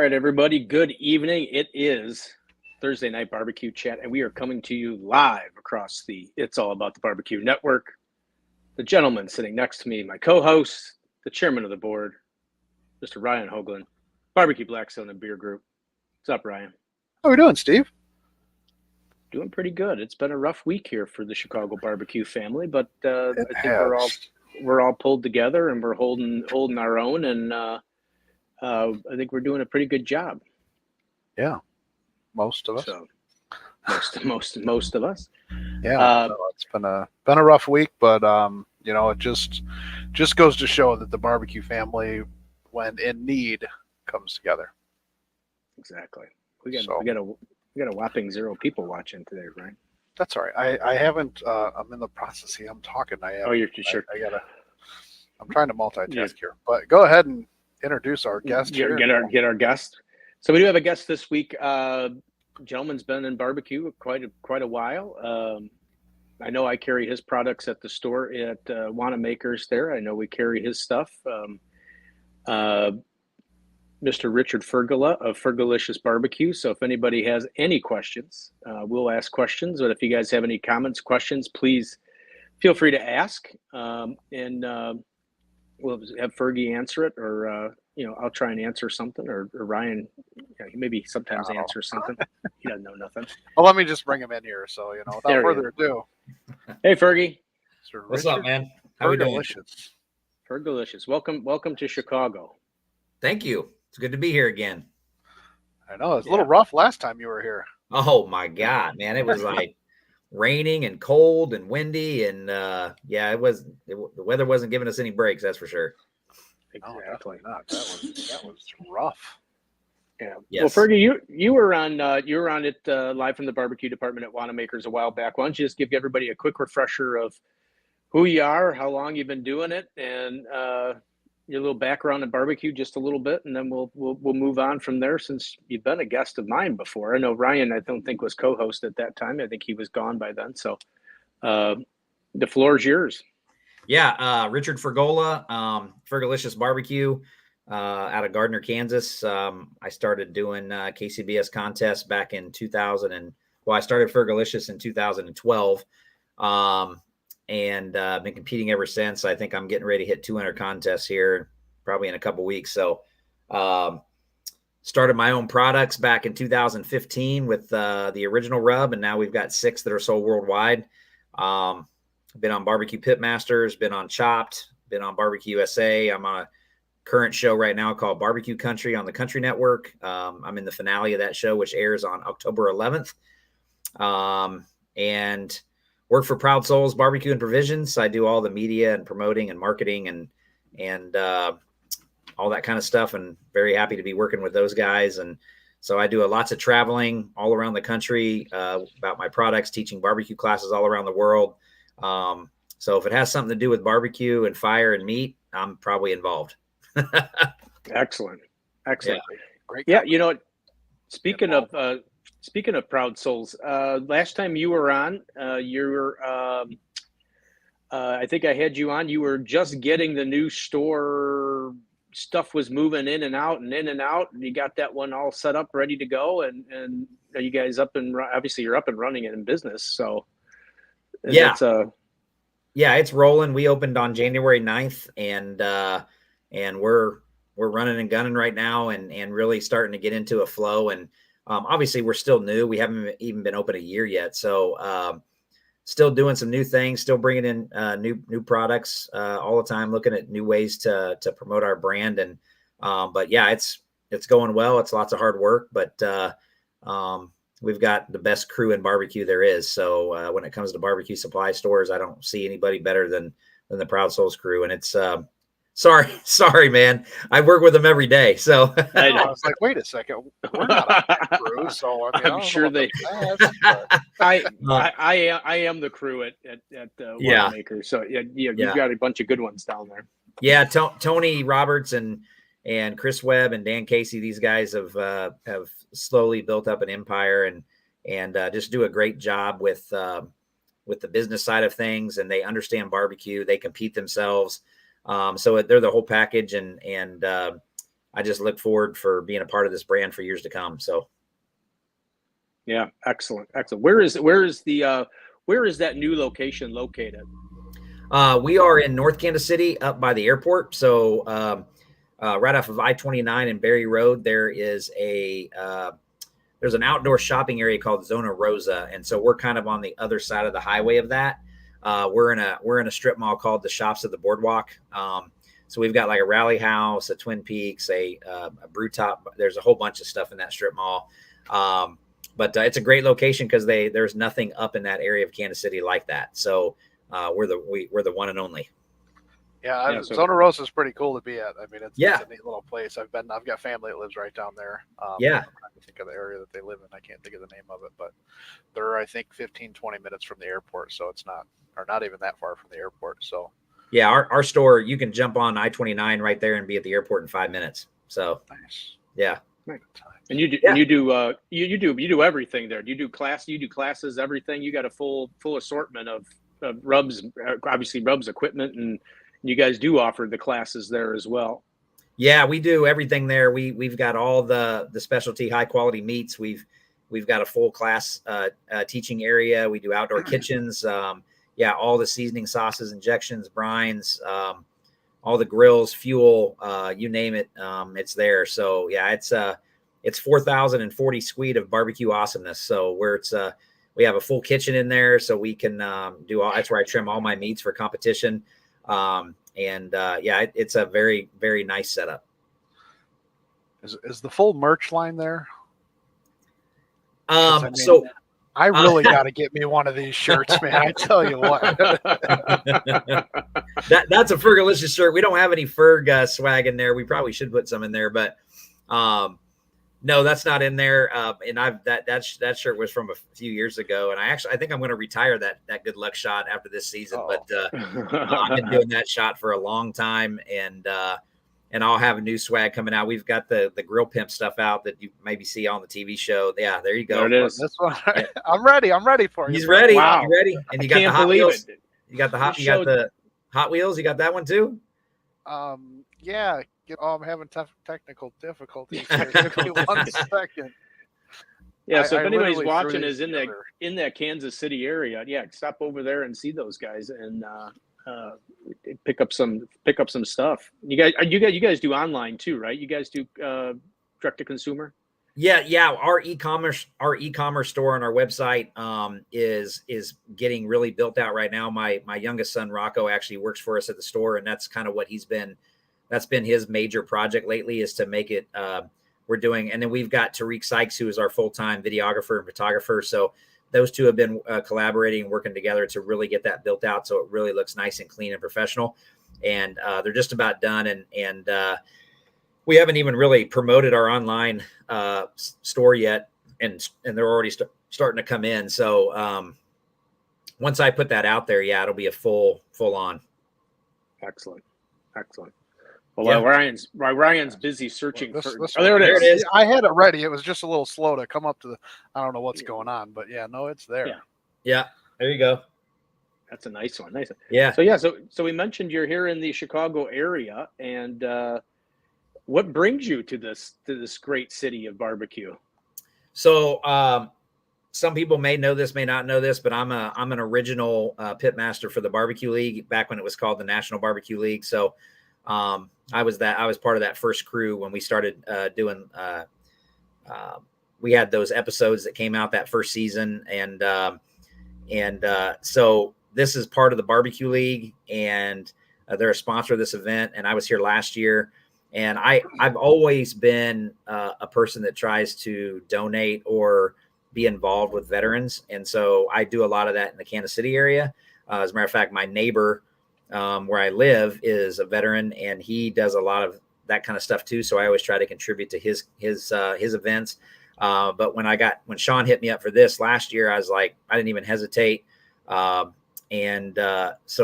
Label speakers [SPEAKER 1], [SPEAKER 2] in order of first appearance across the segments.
[SPEAKER 1] right, everybody. Good evening. It is Thursday Night Barbecue Chat, and we are coming to you live across the It's All About the Barbecue Network. The gentleman sitting next to me, my co-host, the chairman of the board, Mr. Ryan Hoagland, Barbecue Blackstone and Beer Group. What's up, Ryan?
[SPEAKER 2] How are we doing, Steve?
[SPEAKER 1] Doing pretty good. It's been a rough week here for the Chicago barbecue family, but I think we're all pulled together and we're holding our own, and I think we're doing a pretty good job.
[SPEAKER 2] Yeah, most of us.
[SPEAKER 1] So, most of us.
[SPEAKER 2] Yeah, so it's been a rough week, but it just goes to show that the barbecue family, when in need, comes together.
[SPEAKER 1] Exactly. We got a whopping 0 people watching today, right?
[SPEAKER 2] That's all right. I haven't. I'm in the process here. I'm talking.
[SPEAKER 1] You're sure.
[SPEAKER 2] I'm trying to multitask here, but go ahead and introduce our guest here.
[SPEAKER 1] Get our guest. So we do have a guest this week. Gentleman's been in barbecue quite a while. I know I carry his products at the store at Wanamaker's there. I know we carry his stuff. Mr. Richard Fergola of Fergolicious Barbecue. So if anybody has any questions, we'll ask questions. But if you guys have any comments, questions, please feel free to ask. And we'll have Fergie answer it, or I'll try and answer something, or Ryan, he maybe sometimes answers something. He doesn't know nothing.
[SPEAKER 2] Well, let me just bring him in here. So without further ado,
[SPEAKER 1] hey Fergie,
[SPEAKER 3] what's up, man? How we doing?
[SPEAKER 1] Fergolicious, welcome to Chicago.
[SPEAKER 3] Thank you. It's good to be here again.
[SPEAKER 2] I know it's a little rough last time you were here.
[SPEAKER 3] Oh my God, man! It was like raining and cold and windy, and the weather wasn't giving us any breaks. That's for sure.
[SPEAKER 1] Exactly.
[SPEAKER 2] No, not. That was rough.
[SPEAKER 1] Yeah. Yes. Well, Fergie, you were on it live from the barbecue department at Wanamaker's a while back. Why don't you just give everybody a quick refresher of who you are, how long you've been doing it, and your little background in barbecue, just a little bit, and then we'll move on from there. Since you've been a guest of mine before, I know Ryan, I don't think was co-host at that time. I think he was gone by then. So the floor is yours.
[SPEAKER 3] Yeah, Richard Fergola, Fergolicious Barbecue, out of Gardner, Kansas. I started doing KCBS contests back in 2000, I started Fergolicious in 2012. And been competing ever since. I think I'm getting ready to hit 200 contests here, probably in a couple weeks. So, started my own products back in 2015 with the original rub, and now we've got 6 that are sold worldwide. Been on Barbecue Pitmasters, been on Chopped, been on Barbecue USA. I'm on a current show right now called Barbecue Country on the Country Network. I'm in the finale of that show, which airs on October 11th. And work for Proud Souls Barbecue and Provisions. I do all the media and promoting and marketing and all that kind of stuff, and very happy to be working with those guys. And so I do lots of traveling all around the country about my products, teaching barbecue classes all around the world. So if it has something to do with barbecue and fire and meat, I'm probably involved.
[SPEAKER 1] Excellent.
[SPEAKER 2] Yeah. Great.
[SPEAKER 1] Yeah. Speaking of Proud Souls, last time you were on, I think I had you on. You were just getting the new store. Stuff was moving in and out. And you got that one all set up, ready to go. And you guys obviously you're up and running and in business. So
[SPEAKER 3] yeah, it's rolling. We opened on January 9th, and we're running and gunning right now, and really starting to get into a flow. And obviously we're still new. We haven't even been open a year yet. So still doing some new things, still bringing in new products all the time, looking at new ways to promote our brand. And but yeah, it's going well. It's lots of hard work, but we've got the best crew in barbecue there is. So when it comes to barbecue supply stores, I don't see anybody better than the Proud Souls crew. And it's Sorry, man. I work with them every day. So
[SPEAKER 2] I was like, wait a second, we're not on that crew. So
[SPEAKER 1] I'm sure they. I am the crew at Wanamaker. So you've got a bunch of good ones down there.
[SPEAKER 3] Yeah, Tony Roberts and Chris Webb and Dan Casey. These guys have slowly built up an empire and just do a great job with the business side of things. And they understand barbecue. They compete themselves. So they're the whole package, and I just look forward for being a part of this brand for years to come. So.
[SPEAKER 1] Yeah. Excellent. Where is that new location located?
[SPEAKER 3] We are in North Kansas City up by the airport. So, right off of I-29 and Berry Road, there's an outdoor shopping area called Zona Rosa. And so we're kind of on the other side of the highway of that. We're in a strip mall called the Shops of the Boardwalk. So we've got like a Rally House, a Twin Peaks, a Brew Top. There's a whole bunch of stuff in that strip mall. But it's a great location because there's nothing up in that area of Kansas City like that. So we're the one and only.
[SPEAKER 2] Yeah, Zona Rosa is pretty cool to be at. I mean, it's a neat little place. I've got family that lives right down there. I'm trying to think of the area that they live in. I can't think of the name of it, but they're, I think, 15, 20 minutes from the airport. So it's not even that far from the airport. So
[SPEAKER 3] yeah, our store, you can jump on I-29 right there and be at the airport in 5 minutes. So
[SPEAKER 2] nice.
[SPEAKER 3] Yeah.
[SPEAKER 1] And you do everything there. You do classes, everything. You got a full assortment of rubs, obviously rubs equipment, and you guys do offer the classes there as well.
[SPEAKER 3] Yeah, we do everything there. We've got all the specialty high quality meats. We've got a full class teaching area. We do outdoor kitchens. All the seasoning sauces, injections, brines, all the grills, fuel, you name it, it's there. So yeah, it's 4,040 suite of barbecue awesomeness. So we have a full kitchen in there, so we can do all. That's where I trim all my meats for competition. It's a very, very nice setup.
[SPEAKER 2] Is the full merch line there?
[SPEAKER 3] I
[SPEAKER 2] really got to get me one of these shirts, man. I tell you what.
[SPEAKER 3] That's a Fergolicious shirt. We don't have any Ferg swag in there. We probably should put some in there, but no, that's not in there. And that shirt was from a few years ago. And I think I'm going to retire that good luck shot after this season. Oh. But I've been doing that shot for a long time, and I'll have a new swag coming out. We've got the Grill Pimp stuff out that you maybe see on the TV show. Yeah, there you go.
[SPEAKER 1] There it is.
[SPEAKER 2] This one, I'm ready. I'm ready for you.
[SPEAKER 3] He's ready.
[SPEAKER 1] Wow.
[SPEAKER 3] You ready? And you got the Hot Wheels. You got the Hot Wheels. You got that one too?
[SPEAKER 2] Yeah. I'm having technical difficulties. Give me 1 second.
[SPEAKER 1] Yeah, so if anybody's watching is in that Kansas City area, stop over there and see those guys and pick up some stuff. You guys do online too, right? You guys do direct to consumer?
[SPEAKER 3] Yeah. Our e-commerce store on our website is getting really built out right now. My youngest son Rocco actually works for us at the store, and that's kind of what that's been his major project lately, is to make it we're doing. And then we've got Tariq Sykes, who is our full-time videographer and photographer. So those two have been collaborating and working together to really get that built out, so it really looks nice and clean and professional. And they're just about done. And we haven't even really promoted our online store yet, and they're already starting to come in. So once I put that out there, it'll be a full on.
[SPEAKER 1] Excellent. Well, Ryan's busy searching for.
[SPEAKER 2] There it is. I had it ready. It was just a little slow to come up to I don't know what's going on, but it's there.
[SPEAKER 3] Yeah. There you go.
[SPEAKER 1] That's a nice one.
[SPEAKER 3] Yeah.
[SPEAKER 1] So we mentioned you're here in the Chicago area, and what brings you to this great city of barbecue?
[SPEAKER 3] So some people may know this, may not know this, but I'm an original pit master for the Barbecue League back when it was called the National Barbecue League. So I was part of that first crew when we started doing. We had those episodes that came out that first season, and so this is part of the Barbecue League, and they're a sponsor of this event. And I was here last year, and I've always been a person that tries to donate or be involved with veterans, and so I do a lot of that in the Kansas City area. As a matter of fact, my neighbor where I live is a veteran, and he does a lot of that kind of stuff too. So I always try to contribute to his events. But when Sean hit me up for this last year, I was like, I didn't even hesitate. So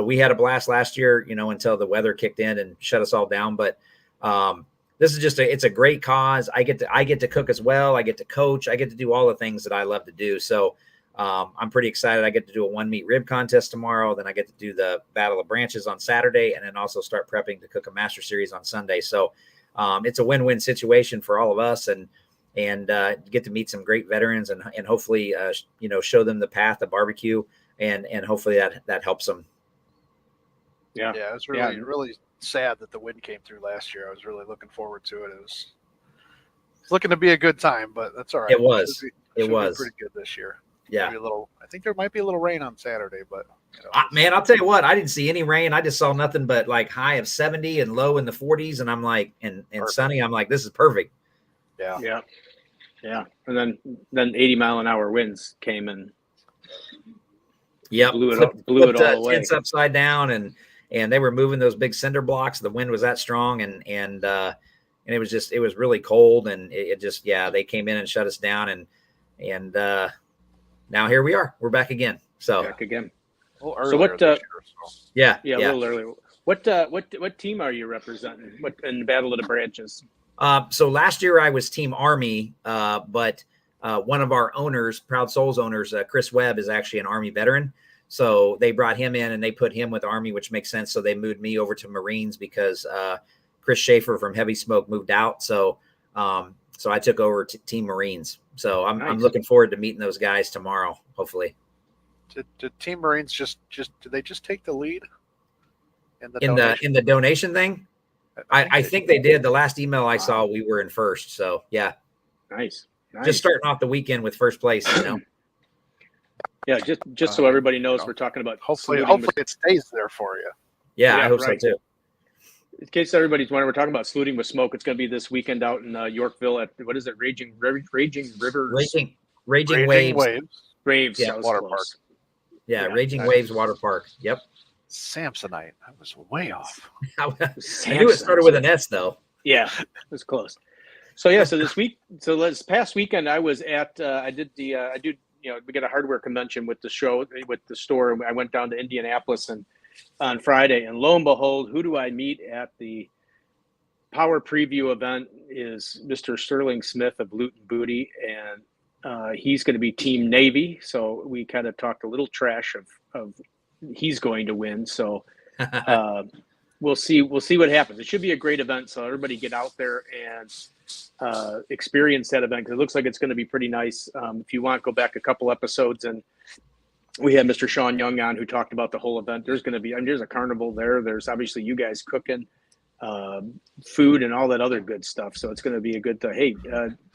[SPEAKER 3] we had a blast last year, until the weather kicked in and shut us all down. But this is it's a great cause. I get to cook as well. I get to coach. I get to do all the things that I love to do. So I'm pretty excited. I get to do a 1 meat rib contest tomorrow. Then I get to do the Battle of Branches on Saturday, and then also start prepping to cook a Master Series on Sunday. So it's a win-win situation for all of us, and get to meet some great veterans and hopefully, show them the path of barbecue, and hopefully that helps them.
[SPEAKER 2] Yeah. It was really sad that the wind came through last year. I was really looking forward to it. It was looking to be a good time, but that's all right.
[SPEAKER 3] It was.
[SPEAKER 2] It was pretty good this year.
[SPEAKER 3] Yeah.
[SPEAKER 2] I think there might be a little rain on Saturday, but
[SPEAKER 3] man, I'll tell you what, I didn't see any rain. I just saw nothing but like high of 70 and low in the 40s, and I'm like, and sunny. I'm like, this is perfect.
[SPEAKER 1] Yeah. And then 80-mile-an-hour winds came and blew it all away.
[SPEAKER 3] Tents upside down, and they were moving those big cinder blocks. The wind was that strong, and it was really cold, and it just they came in and shut us down, and now here we are. We're back again. So
[SPEAKER 1] back again.
[SPEAKER 2] So what? A
[SPEAKER 1] little early. What team are you representing? What in the Battle of the Branches?
[SPEAKER 3] So last year I was Team Army, but one of our owners, Proud Souls owners, Chris Webb, is actually an Army veteran. So they brought him in and they put him with Army, which makes sense. So they moved me over to Marines because Chris Schaefer from Heavy Smoke moved out. So I took over Team Marines. So I'm looking forward to meeting those guys tomorrow, hopefully.
[SPEAKER 2] Did Team Marines just did they just take the lead
[SPEAKER 3] in the donation thing? I think they did. The last email I saw, we were in first. So yeah.
[SPEAKER 1] Nice.
[SPEAKER 3] Just starting off the weekend with first place,
[SPEAKER 1] Yeah, just so everybody knows, we're talking about
[SPEAKER 2] hopefully it stays there for you.
[SPEAKER 3] Yeah, I hope so too.
[SPEAKER 1] In case everybody's wondering, we're talking about saluting with smoke. It's going to be this weekend out in Yorkville at what is it? Raging Rivers.
[SPEAKER 3] Raging Waves.
[SPEAKER 1] Waves.
[SPEAKER 2] Yeah, water park.
[SPEAKER 3] Yeah, Raging Waves Water Park. Yep.
[SPEAKER 2] Samsonite. I was way off.
[SPEAKER 3] I knew it started with an S though.
[SPEAKER 1] Yeah, it was close. So this past weekend I was at we got a hardware convention with the store. I went down to Indianapolis on Friday, and lo and behold, who do I meet at the Power Preview event is Mr. Sterling Smith of Loot and Booty, and he's going to be Team Navy. So we kind of talked a little trash of he's going to win. So we'll see what happens. It should be a great event. So everybody get out there and experience that event, because it looks like it's going to be pretty nice. If you want, go back a couple episodes, and we had Mr. Sean Young on who talked about the whole event. There's going to be, there's a carnival there. There's obviously you guys cooking, food and all that other good stuff. So it's going to be a good thing. Hey,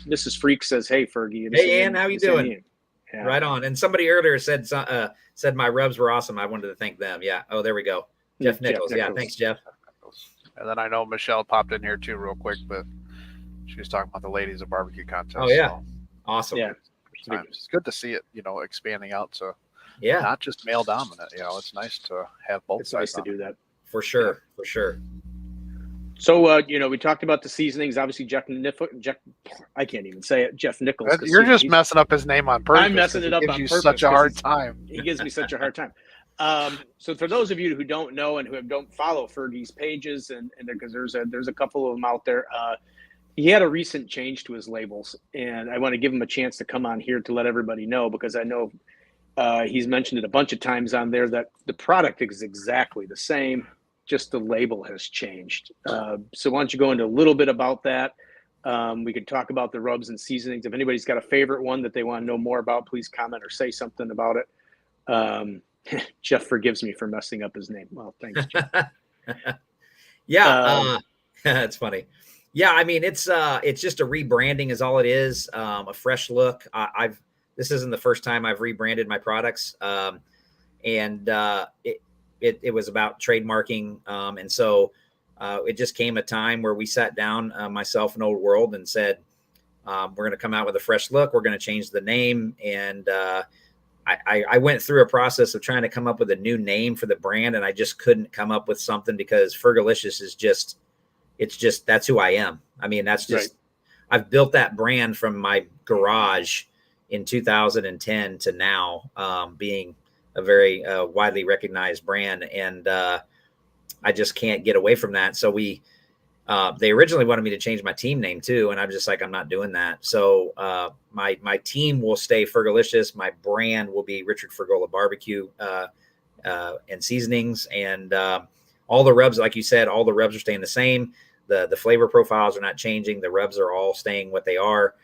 [SPEAKER 1] Mrs. Freak says, hey, Fergie.
[SPEAKER 3] Hey, Ann, how you doing? Yeah. Right on. And somebody earlier said my rubs were awesome. I wanted to thank them. Yeah. Oh, there we go. Jeff Nichols. Yeah. Thanks, Jeff.
[SPEAKER 2] And then I know Michelle popped in here too real quick, but she was talking about the Ladies of Barbecue contest.
[SPEAKER 3] Oh, yeah.
[SPEAKER 2] So.
[SPEAKER 3] Awesome.
[SPEAKER 2] Yeah. It's good to see it, expanding out to
[SPEAKER 3] yeah,
[SPEAKER 2] not just male dominant. It's nice to have both.
[SPEAKER 1] It's nice to do that.
[SPEAKER 3] For sure. For sure.
[SPEAKER 1] So, we talked about the seasonings. Obviously, I can't even say it. Jeff Nichols.
[SPEAKER 2] You're just messing up his name on purpose.
[SPEAKER 1] I'm messing it up on purpose.
[SPEAKER 2] Such a hard time.
[SPEAKER 1] He gives me such a hard time. So for those of you who don't know and who don't follow Fergie's pages, and because there's a couple of them out there, he had a recent change to his labels, and I want to give him a chance to come on here to let everybody know, because I know he's mentioned it a bunch of times on there that the product is exactly the same, just the label has changed. So why don't you go into a little bit about that? We could talk about the rubs and seasonings. If anybody's got a favorite one that they want to know more about, please comment or say something about it. Jeff forgives me for messing up his name. Well, thanks, Jeff.
[SPEAKER 3] Yeah, that's funny. Yeah, I mean, it's just a rebranding is all it is. A fresh look. This isn't the first time I've rebranded my products, and it was about trademarking, and so it just came a time where we sat down, myself and Old World, and said, we're going to come out with a fresh look. We're going to change the name, and I went through a process of trying to come up with a new name for the brand, and I just couldn't come up with something, because Fergolicious is just that's who I am. I mean, that's just, right. I've built that brand from my garage in 2010 to now, being a very widely recognized brand. And I just can't get away from that. So they originally wanted me to change my team name too. And I'm just like, I'm not doing that. So my team will stay Fergolicious. My brand will be Richard Fergola Barbecue and Seasonings. And all the rubs, like you said, all the rubs are staying the same. The flavor profiles are not changing. The rubs are all staying what they are.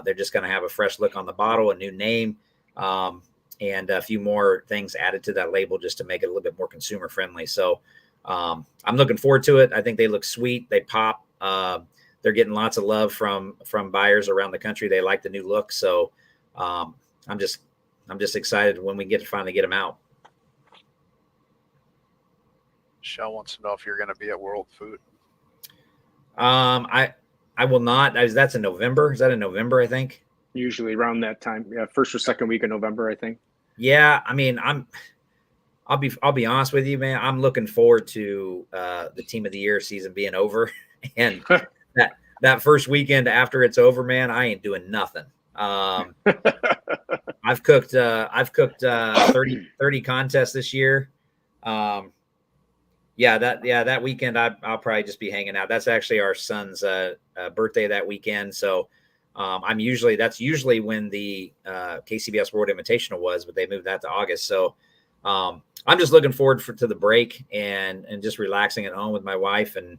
[SPEAKER 3] They're just going to have a fresh look on the bottle, a new name, and a few more things added to that label just to make it a little bit more consumer friendly. So I'm looking forward to it. I think they look sweet. They pop. They're getting lots of love from buyers around the country. They like the new look. So I'm just excited when we get to finally get them out.
[SPEAKER 2] Michelle wants to know if you're going to be at World Food.
[SPEAKER 3] I will not. That's in November. Is that in November? I think
[SPEAKER 1] usually around that time. Yeah, first or second week of November, I think.
[SPEAKER 3] Yeah, I mean, I'll be honest with you, man. I'm looking forward to the Team of the Year season being over, and that first weekend after it's over, man, I ain't doing nothing. I've cooked 30 contests this year. That weekend I'll probably just be hanging out. That's actually our son's birthday that weekend. So that's usually when the KCBS World Invitational was, but they moved that to August. So I'm just looking forward to the break and just relaxing at home with my wife and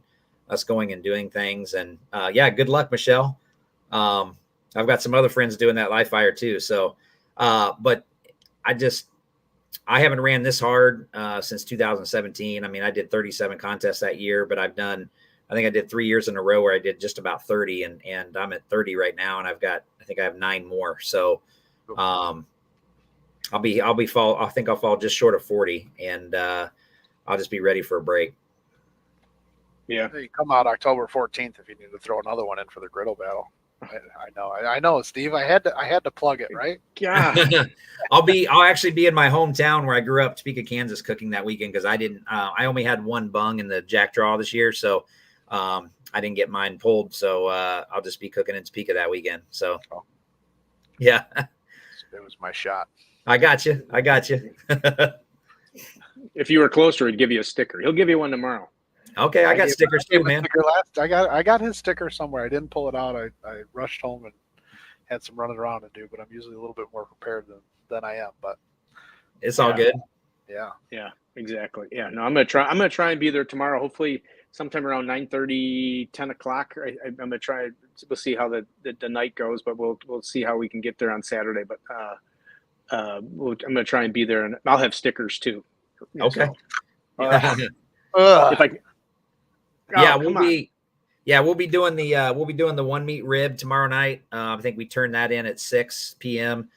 [SPEAKER 3] us going and doing things. And good luck, Michelle. I've got some other friends doing that live fire too. So, but I haven't ran this hard since 2017. I mean, I did 37 contests that year, but I think I did 3 years in a row where I did just about 30, and I'm at 30 right now, and I think I have 9 more. So I think I'll fall just short of 40, and I'll just be ready for a break.
[SPEAKER 2] Yeah, you come out October 14th if you need to throw another one in for the griddle battle. I know, Steve. I had to plug it, right?
[SPEAKER 1] Yeah.
[SPEAKER 3] I'll actually be in my hometown where I grew up, Topeka, Kansas, cooking that weekend because I only had one bung in the Jack Draw this year, so I didn't get mine pulled. So I'll just be cooking in Topeka that weekend. So yeah,
[SPEAKER 2] it was my shot.
[SPEAKER 3] I got you.
[SPEAKER 1] If you were closer, he'd give you a sticker. He'll give you one tomorrow.
[SPEAKER 3] Okay, I got stickers too, man.
[SPEAKER 2] I got his sticker somewhere. I didn't pull it out. I rushed home and had some running around to do, but I'm usually a little bit more prepared than I am. But
[SPEAKER 3] it's all good.
[SPEAKER 1] Yeah, exactly. Yeah, no, I'm gonna try and be there tomorrow. Hopefully, sometime around 9:30, 10 o'clock. I'm gonna try. We'll see how the night goes, but we'll see how we can get there on Saturday. But I'm gonna try and be there, and I'll have stickers too.
[SPEAKER 3] Okay.
[SPEAKER 1] If I.
[SPEAKER 3] We'll be doing the one meat rib tomorrow night. I think we turn that in at 6 p.m.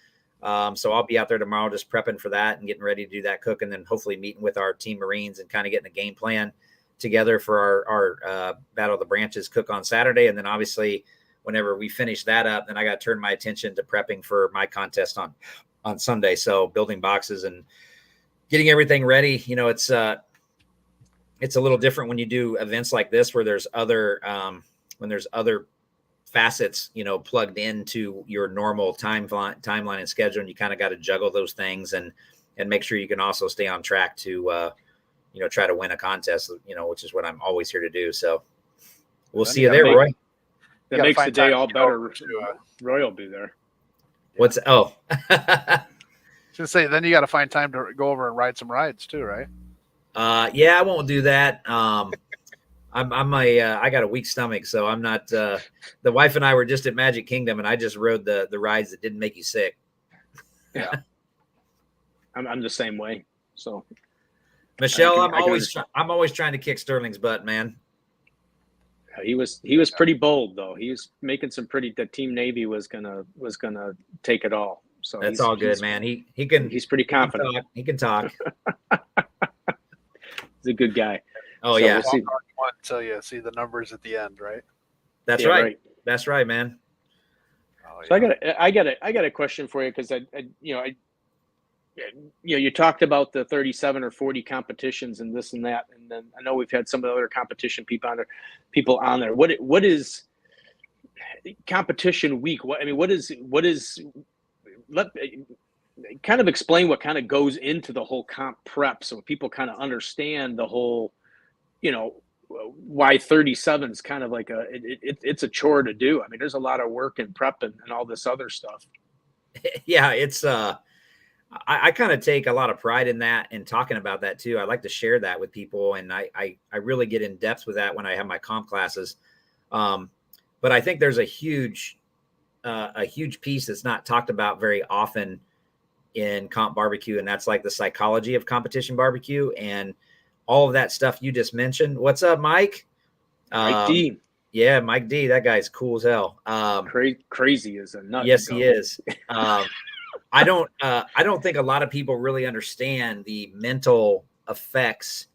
[SPEAKER 3] So I'll be out there tomorrow just prepping for that and getting ready to do that cook, and then hopefully meeting with our team Marines and kind of getting a game plan together for our Battle of the Branches cook on Saturday. And then obviously whenever we finish that up, then I got to turn my attention to prepping for my contest on Sunday. So building boxes and getting everything ready. You know, it's a little different when you do events like this where there's other facets, you know, plugged into your normal timeline and schedule, and you kind of got to juggle those things and make sure you can also stay on track to try to win a contest, you know, which is what I'm always here to do. So we'll see you there, Roy.
[SPEAKER 1] That makes the day all better. Roy will be there.
[SPEAKER 2] Just say then you got to find time to go over and ride some rides too, right?
[SPEAKER 3] I won't do that. I got a weak stomach, so I'm not. The wife and I were just at Magic Kingdom, and I just rode the rides that didn't make you sick.
[SPEAKER 1] Yeah, I'm the same way. So,
[SPEAKER 3] Michelle, I'm always trying to kick Sterling's butt, man.
[SPEAKER 1] He was pretty bold though. He was making some pretty. The Team Navy was gonna take it all. So
[SPEAKER 3] that's all good, man.
[SPEAKER 1] He's pretty confident.
[SPEAKER 3] He can talk.
[SPEAKER 1] He's a good guy.
[SPEAKER 3] Oh, so yeah.
[SPEAKER 2] We'll see. Until you see the numbers at the end, right?
[SPEAKER 3] That's right. That's right, man.
[SPEAKER 1] Oh, yeah. So I got a question for you because you talked about the 37 or 40 competitions and this and that, and then I know we've had some of the other competition people on there. What is competition week? What is kind of explain what kind of goes into the whole comp prep so people kind of understand the whole, you know, why 37 is kind of like it's a chore to do. I mean, there's a lot of work and prep and all this other stuff.
[SPEAKER 3] Yeah, it's I kind of take a lot of pride in that and talking about that too. I like to share that with people, and I really get in depth with that when I have my comp classes. But I think there's a huge piece that's not talked about very often in comp barbecue, and that's like the psychology of competition barbecue and all of that stuff you just mentioned. What's up, Mike?
[SPEAKER 1] Mike D.
[SPEAKER 3] Yeah, Mike D. That guy's cool as hell.
[SPEAKER 1] Crazy as a nut.
[SPEAKER 3] Yes, he is. I don't think a lot of people really understand the mental effects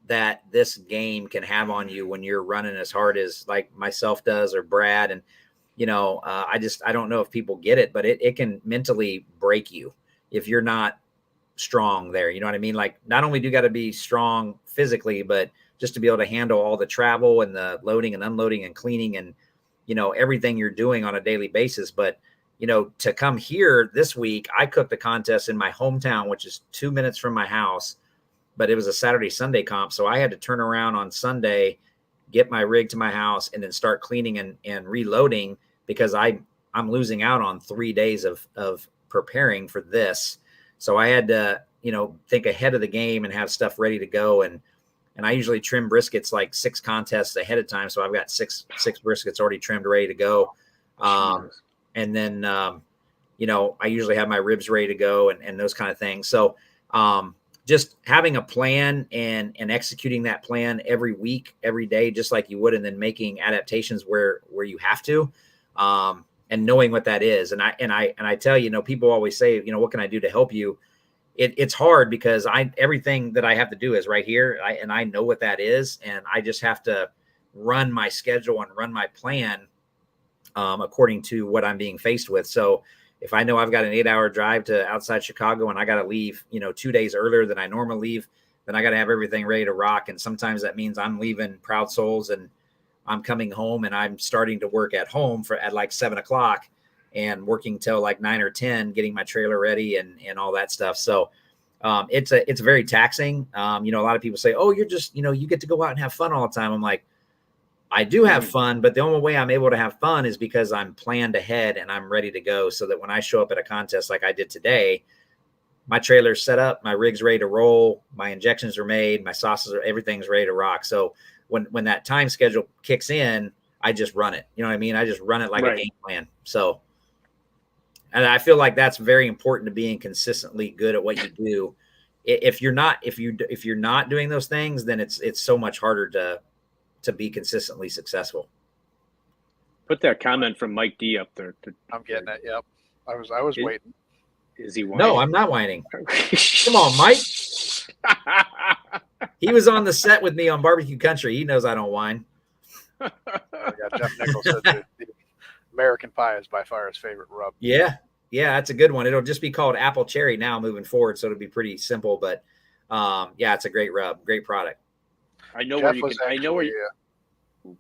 [SPEAKER 3] that this game can have on you when you're running as hard as like myself does or Brad. And, I don't know if people get it, but it can mentally break you if you're not strong there. You know what I mean? Like, not only do you got to be strong physically, but just to be able to handle all the travel and the loading and unloading and cleaning and, everything you're doing on a daily basis. But, to come here this week, I cooked the contest in my hometown, which is 2 minutes from my house, but it was a Saturday, Sunday comp. So I had to turn around on Sunday, get my rig to my house, and then start cleaning and reloading because I'm losing out on 3 days of preparing for this. So I had to, think ahead of the game and have stuff ready to go. And I usually trim briskets like 6 contests ahead of time. So I've got six briskets already trimmed, ready to go. And then, I usually have my ribs ready to go and those kind of things. So just having a plan and executing that plan every week, every day, just like you would, and then making adaptations where you have to, and knowing what that is. And I tell you, people always say, what can I do to help you? It's hard because everything that I have to do is right here. And I know what that is. And I just have to run my schedule and run my plan according to what I'm being faced with. So if I know I've got an 8-hour drive to outside Chicago and I got to leave, 2 days earlier than I normally leave, then I got to have everything ready to rock. And sometimes that means I'm leaving Proud Souls and I'm coming home and I'm starting to work at home at like 7:00 and working till like 9 or 10, getting my trailer ready and all that stuff. So it's very taxing. A lot of people say, oh, you're just, you get to go out and have fun all the time. I'm like, I do have fun, but the only way I'm able to have fun is because I'm planned ahead and I'm ready to go, so that when I show up at a contest like I did today, my trailer's set up, my rig's ready to roll, my injections are made, my sauces everything's ready to rock. So when that time schedule kicks in, I just run it. You know what I mean? I just run it like a game plan. So, and I feel like that's very important to being consistently good at what you do. If you're not doing those things, then it's so much harder to be consistently successful.
[SPEAKER 1] Put that comment from Mike D up there.
[SPEAKER 2] I'm getting it. Yep. I was waiting.
[SPEAKER 1] Is he whining?
[SPEAKER 3] No, I'm not whining. Come on, Mike. He was on the set with me on Barbecue Country. He knows I don't whine.
[SPEAKER 2] Yeah, Jeff Nichols said the American pie is by far his favorite rub.
[SPEAKER 3] Yeah, that's a good one. It'll just be called apple cherry now moving forward, so it'll be pretty simple. But it's a great rub, great product.
[SPEAKER 1] I know where you can. I know where you.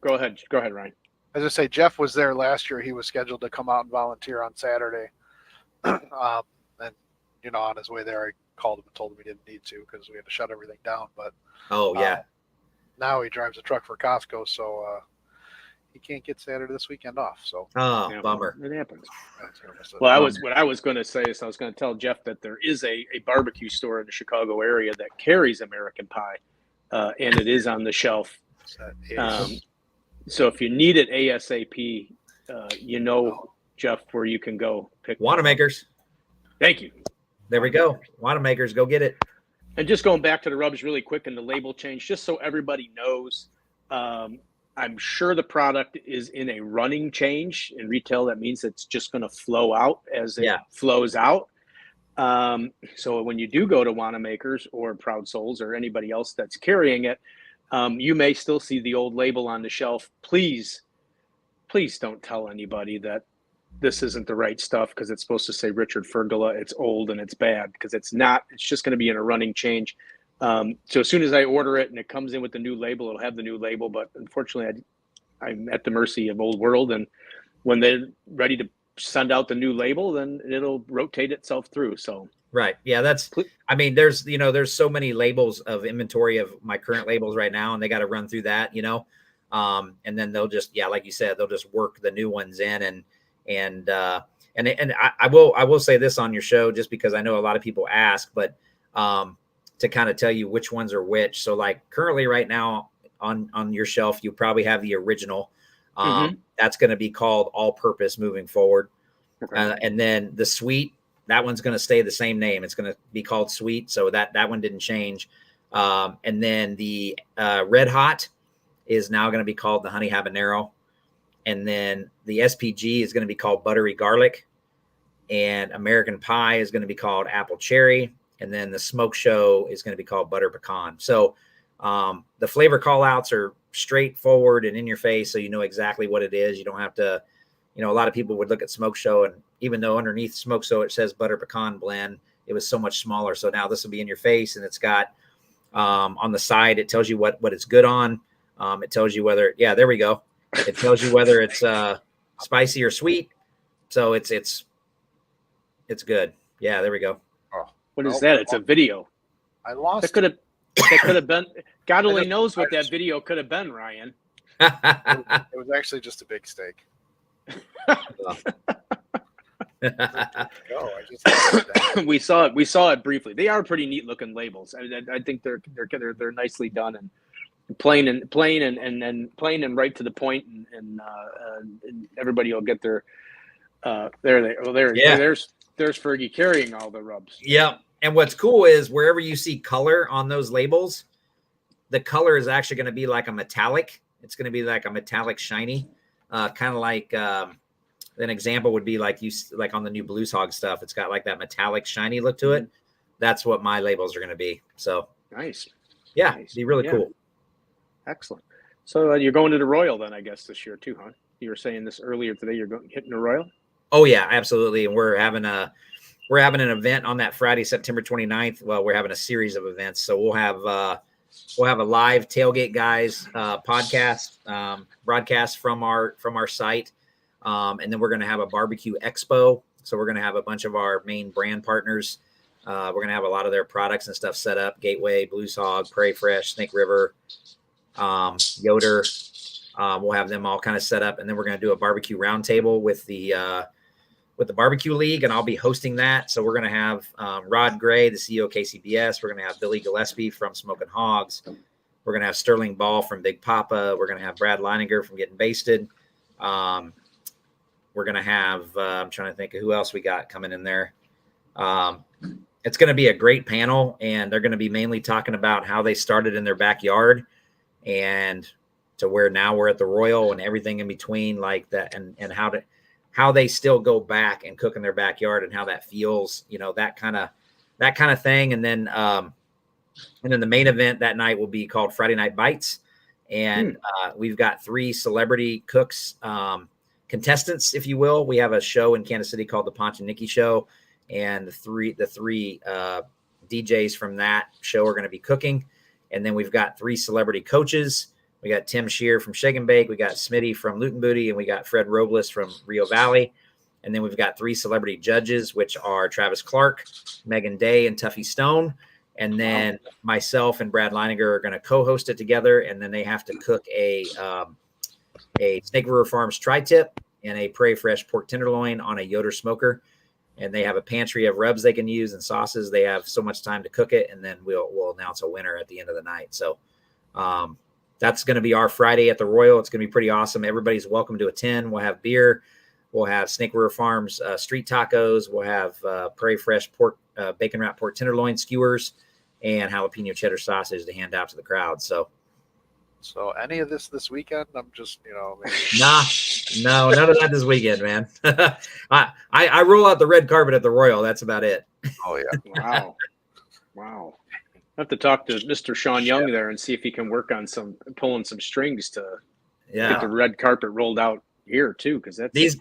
[SPEAKER 1] Go ahead, Ryan.
[SPEAKER 2] As I say, Jeff was there last year. He was scheduled to come out and volunteer on Saturday, and on his way there, I called him and told him he didn't need to because we had to shut everything down. But now he drives a truck for Costco, so he can't get Saturday this weekend off. So
[SPEAKER 3] bummer.
[SPEAKER 1] It happens. Well, what I was going to say is I was going to tell Jeff that there is a barbecue store in the Chicago area that carries American pie, and it is on the shelf. So if you need it ASAP, Jeff, where you can go pick
[SPEAKER 3] Wanamaker's.
[SPEAKER 1] Thank you.
[SPEAKER 3] There we go. Wanamaker's, go get it.
[SPEAKER 1] And just going back to the rubs really quick and the label change, just so everybody knows, I'm sure the product is in a running change. In retail, that means it's just going to flow out as it flows out. So when you do go to Wanamaker's or Proud Souls or anybody else that's carrying it, you may still see the old label on the shelf. Please don't tell anybody that this isn't the right stuff because it's supposed to say Richard Fergola. It's old and it's bad, because it's not. It's just going to be in a running change. So as soon as I order it and it comes in with the new label, it'll have the new label. But unfortunately, I'm at the mercy of Old World. And when they're ready to send out the new label, then it'll rotate itself through. So
[SPEAKER 3] right. Yeah, there's so many labels of inventory of my current labels right now, and they got to run through that, and then they'll just, like you said, they'll just work the new ones in. And And I will say this on your show, just because I know a lot of people ask, but to kind of tell you which ones are which. So like currently right now on your shelf, you probably have the original. That's going to be called All Purpose moving forward. Okay. And then the Sweet, that one's going to stay the same name. It's going to be called Sweet. So that one didn't change. And then the Red Hot is now going to be called the Honey Habanero. And then the SPG is going to be called Buttery Garlic. And American Pie is going to be called Apple Cherry. And then the Smoke Show is going to be called Butter Pecan. So the flavor call outs are straightforward and in your face. So you know exactly what it is. You don't have to, a lot of people would look at Smoke Show, and even though underneath Smoke Show it says Butter Pecan Blend, it was so much smaller. So now this will be in your face, and it's got on the side, it tells you what it's good on. It tells you whether, there we go. It tells you whether it's spicy or sweet. So it's good. Yeah, there we go.
[SPEAKER 1] What is that? It's a video.
[SPEAKER 2] I lost.
[SPEAKER 1] That could have been. God only knows what that video could have been, Ryan.
[SPEAKER 2] It was actually just a big steak.
[SPEAKER 1] We saw it briefly. They are pretty neat looking labels. I think they're nicely done and plain and plain and right to the point, and everybody will get their there's Fergie carrying all the rubs.
[SPEAKER 3] Yeah. And what's cool is wherever you see color on those labels, the color is actually going to be like a metallic. It's going to be like a metallic shiny, kind of like an example would be like on the new Blues Hog stuff. It's got like that metallic shiny look to it. That's what my labels are going to be. So
[SPEAKER 1] nice.
[SPEAKER 3] Yeah, nice. Be really cool.
[SPEAKER 1] Excellent. So you're going to the Royal then, I guess, this year too, huh? You were saying this earlier today. You're hitting the Royal.
[SPEAKER 3] Oh yeah, absolutely. And we're having an event on that Friday, September 29th. Well, we're having a series of events. So we'll have a live tailgate guys podcast broadcast from our site. And then we're going to have a barbecue expo. So we're going to have a bunch of our main brand partners. We're going to have a lot of their products and stuff set up. Gateway, Blues Hog, Prairie Fresh, Snake River, Yoder. We'll have them all kind of set up. And then we're going to do a barbecue roundtable with the Barbecue League, and I'll be hosting that. So we're going to have Rod Gray, the CEO of KCBS. We're going to have Billy Gillespie from Smoking Hogs. We're going to have Sterling Ball from Big Papa. We're going to have Brad Leininger from Getting Basted. We're going to have, I'm trying to think of who else we got coming in there. It's going to be a great panel, and they're going to be mainly talking about how they started in their backyard and to where now we're at the Royal and everything in between like that, and how they still go back and cook in their backyard and how that feels, that kind of thing. And then the main event that night will be called Friday Night Bites. And we've got 3 celebrity cooks, contestants, if you will. We have a show in Kansas City called the Ponch and Nikki Show. And the three DJs from that show are going to be cooking. And then we've got 3 celebrity coaches. We got Tim Shear from Shake and Bake. We got Smitty from Luton Booty, and we got Fred Robles from Rio Valley. And then we've got 3 celebrity judges, which are Travis Clark, Megan Day, and Tuffy Stone. And then myself and Brad Leininger are going to co-host it together. And then they have to cook a Snake River Farms tri-tip and a Prairie Fresh pork tenderloin on a Yoder smoker. And they have a pantry of rubs they can use and sauces. They have so much time to cook it, and then we'll announce a winner at the end of the night. So that's going to be our Friday at the Royal. It's going to be pretty awesome. Everybody's welcome to attend. We'll have beer. We'll have Snake River Farms street tacos. We'll have Prairie Fresh pork, bacon wrap pork tenderloin skewers, and jalapeno cheddar sausage to hand out to the crowd. So
[SPEAKER 2] any of this weekend? I'm just,
[SPEAKER 3] No, none of that this weekend, man. I roll out the red carpet at the Royal. That's about it.
[SPEAKER 2] Oh yeah.
[SPEAKER 1] Wow. I have to talk to Mr. Sean Young there and see if he can work on pulling some strings to get the red carpet rolled out here too. Because these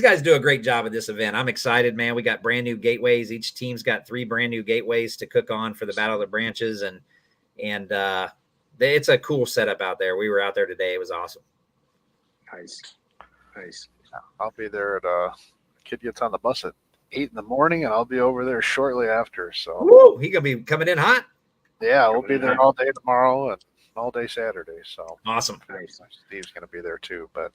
[SPEAKER 1] guys do a great job at this event. I'm excited, man. We got brand new gateways. Each team's got 3 brand new gateways to cook on for the Battle of the Branches, and it's a cool setup out there. We were out there today. It was awesome. Nice.
[SPEAKER 2] I'll be there at kid gets on the bus at 8 in the morning, and I'll be over there shortly after. So
[SPEAKER 3] he gonna be coming in hot.
[SPEAKER 2] Yeah, we'll be there all day tomorrow and all day Saturday. So
[SPEAKER 3] awesome.
[SPEAKER 2] Steve's gonna be there too. But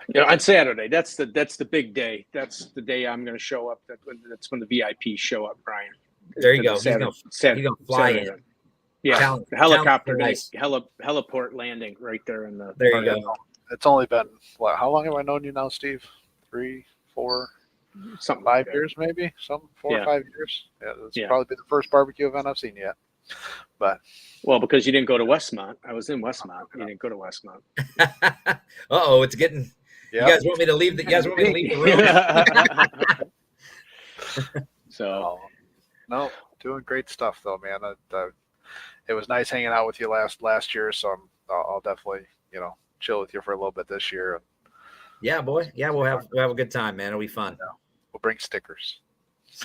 [SPEAKER 1] Yeah, on Saturday. That's the big day. That's the day I'm going to show up. That's when the VIPs show up, Brian.
[SPEAKER 3] There you go. He's gonna fly
[SPEAKER 1] Saturday.
[SPEAKER 3] in.
[SPEAKER 1] Yeah, helicopter
[SPEAKER 3] nice.
[SPEAKER 1] heliport landing right there in the.
[SPEAKER 3] There you go.
[SPEAKER 2] It's only been what? How long have I known you now, Steve? 3, 4,
[SPEAKER 1] something
[SPEAKER 2] 5
[SPEAKER 1] like
[SPEAKER 2] years, maybe. 4 or 5 years. Yeah, it's probably been the first barbecue event I've seen yet. But
[SPEAKER 1] because you didn't go to Westmont. I was in Westmont. You didn't go to Westmont.
[SPEAKER 3] It's getting. Yep. You guys want me to leave the room?
[SPEAKER 1] So,
[SPEAKER 2] no, doing great stuff though, man. It was nice hanging out with you last year, so I'll definitely chill with you for a little bit this year.
[SPEAKER 3] Yeah, boy. Yeah, we'll have a good time, man. It'll be fun. Yeah.
[SPEAKER 2] We'll bring stickers.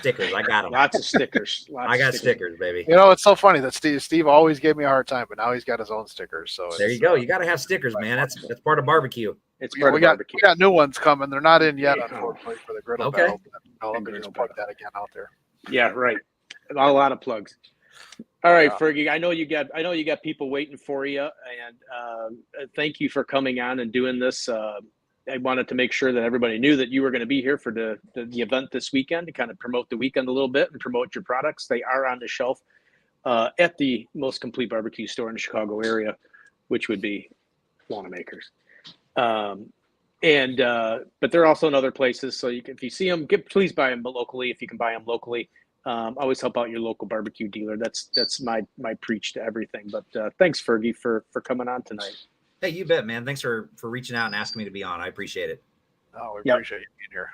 [SPEAKER 3] I got them.
[SPEAKER 1] Lots of stickers.
[SPEAKER 3] I got stickers, baby.
[SPEAKER 2] It's so funny that Steve always gave me a hard time, but now he's got his own stickers. So
[SPEAKER 3] there you go. You got to have stickers, man. That's part of barbecue.
[SPEAKER 1] It's part of barbecue.
[SPEAKER 2] We got new ones coming. They're not in yet, unfortunately, for the griddle battle. Let me just plug that again out there.
[SPEAKER 1] Yeah, right. A lot of plugs. All right, Fergie. I know you got people waiting for you, and thank you for coming on and doing this. I wanted to make sure that everybody knew that you were going to be here for the event this weekend to kind of promote the weekend a little bit and promote your products. They are on the shelf at the most complete barbecue store in the Chicago area, which would be Wanamaker's. But they're also in other places. So if you see them, please buy them locally if you can buy them locally. Always help out your local barbecue dealer. That's my preach to everything. But thanks, Fergie, for coming on tonight.
[SPEAKER 3] Hey, you bet, man. Thanks for reaching out and asking me to be on. I appreciate it.
[SPEAKER 2] Oh, we appreciate you being here.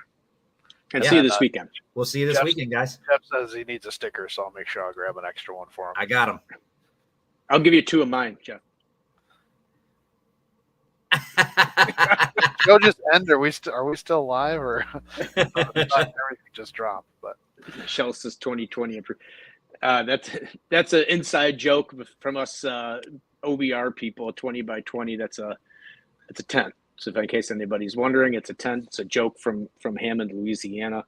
[SPEAKER 1] And see you this weekend.
[SPEAKER 3] We'll see you this weekend, guys.
[SPEAKER 2] Jeff says he needs a sticker, so I'll make sure I'll grab an extra one for him.
[SPEAKER 3] I got him.
[SPEAKER 1] I'll give you 2 of mine, Jeff.
[SPEAKER 2] Show just end. Are we still live, or everything just dropped? But
[SPEAKER 1] Shell says 2020. That's an inside joke from us OBR people. 20 by 20. It's a tent. So if in case anybody's wondering, it's a tent. It's a joke from Hammond, Louisiana,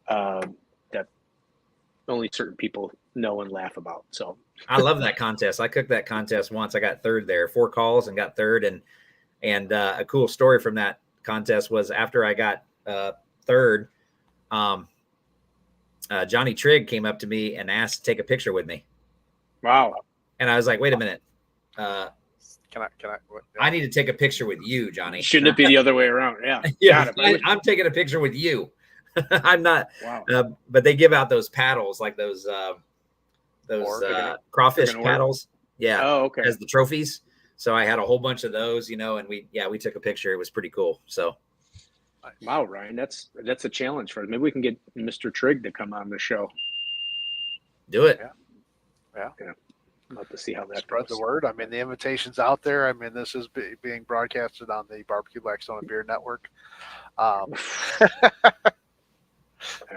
[SPEAKER 1] that only certain people know and laugh about. So
[SPEAKER 3] I love that contest. I cooked that contest once. I got third there, 4 calls and got third. And a cool story from that contest was after I got third, Johnny Trigg came up to me and asked to take a picture with me.
[SPEAKER 1] Wow.
[SPEAKER 3] And I was like, wait a minute.
[SPEAKER 2] Can I?
[SPEAKER 3] I need to take a picture with you, Johnny.
[SPEAKER 1] Shouldn't it be the other way around? Yeah.
[SPEAKER 3] Yeah. I'm taking a picture with you. I'm not.
[SPEAKER 1] Wow.
[SPEAKER 3] But they give out those paddles, like those crawfish paddles. Yeah.
[SPEAKER 1] Oh, okay.
[SPEAKER 3] As the trophies. So I had a whole bunch of those, and we took a picture. It was pretty cool. So.
[SPEAKER 1] Wow, Ryan, that's a challenge for us. Maybe we can get Mr. Trigg to come on the show.
[SPEAKER 3] Do it.
[SPEAKER 2] Yeah.
[SPEAKER 1] I'd love to see how that
[SPEAKER 2] spread
[SPEAKER 1] goes.
[SPEAKER 2] the word. I mean, the invitation's out there. I mean, this is being broadcasted on the Barbecue Blackstone Beer Network. I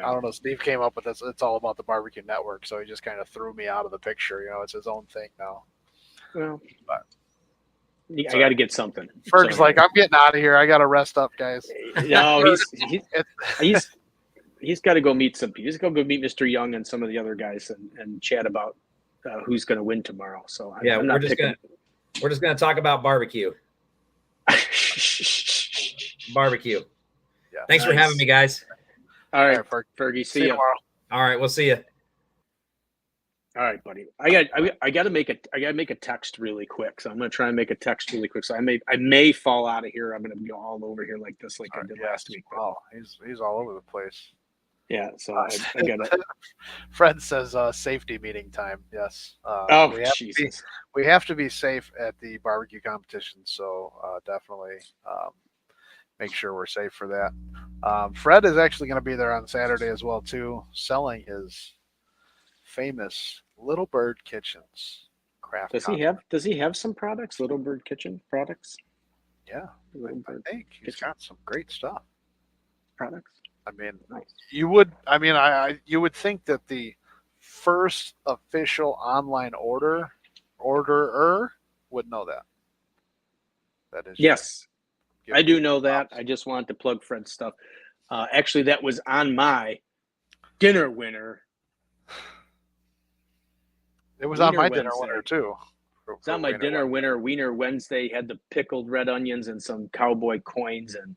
[SPEAKER 2] don't know. Steve came up with this. It's all about the Barbecue Network, so he just kind of threw me out of the picture. It's his own thing now.
[SPEAKER 1] Well, but I got to get something.
[SPEAKER 2] Ferg's like, I'm getting out of here. I got to rest up, guys.
[SPEAKER 1] No, he's got to go meet some people. He's got to go meet Mr. Young and some of the other guys and chat about who's going to win tomorrow. So
[SPEAKER 3] we're just gonna talk about barbecue. Barbecue. Yeah, thanks for having me, guys.
[SPEAKER 1] All right, Fergie. See you
[SPEAKER 2] tomorrow.
[SPEAKER 3] All right, we'll see you.
[SPEAKER 1] All right, buddy. I got to make a text really quick. So I'm going to try and make a text really quick. So I may fall out of here. I'm going to be all over here like this, I did last week.
[SPEAKER 2] Oh, he's all over the place.
[SPEAKER 1] Yeah. So I got to.
[SPEAKER 2] Fred says safety meeting time. Yes.
[SPEAKER 1] Jesus.
[SPEAKER 2] We have to be safe at the barbecue competition. So definitely make sure we're safe for that. Fred is actually going to be there on Saturday as well too, selling his famous Little Bird Kitchens craft.
[SPEAKER 1] Does he have some products? Little Bird Kitchen products?
[SPEAKER 2] Yeah, I think he's got some great stuff.
[SPEAKER 1] Products.
[SPEAKER 2] I mean,
[SPEAKER 1] nice.
[SPEAKER 2] You would think that the first official online orderer would know that. That is
[SPEAKER 1] yes, I do know that. I just wanted to plug Fred's stuff. Actually, that was on my dinner winner.
[SPEAKER 2] It was on my dinner winner too.
[SPEAKER 1] It's on my dinner winner. Wiener Wednesday had the pickled red onions and some cowboy coins, and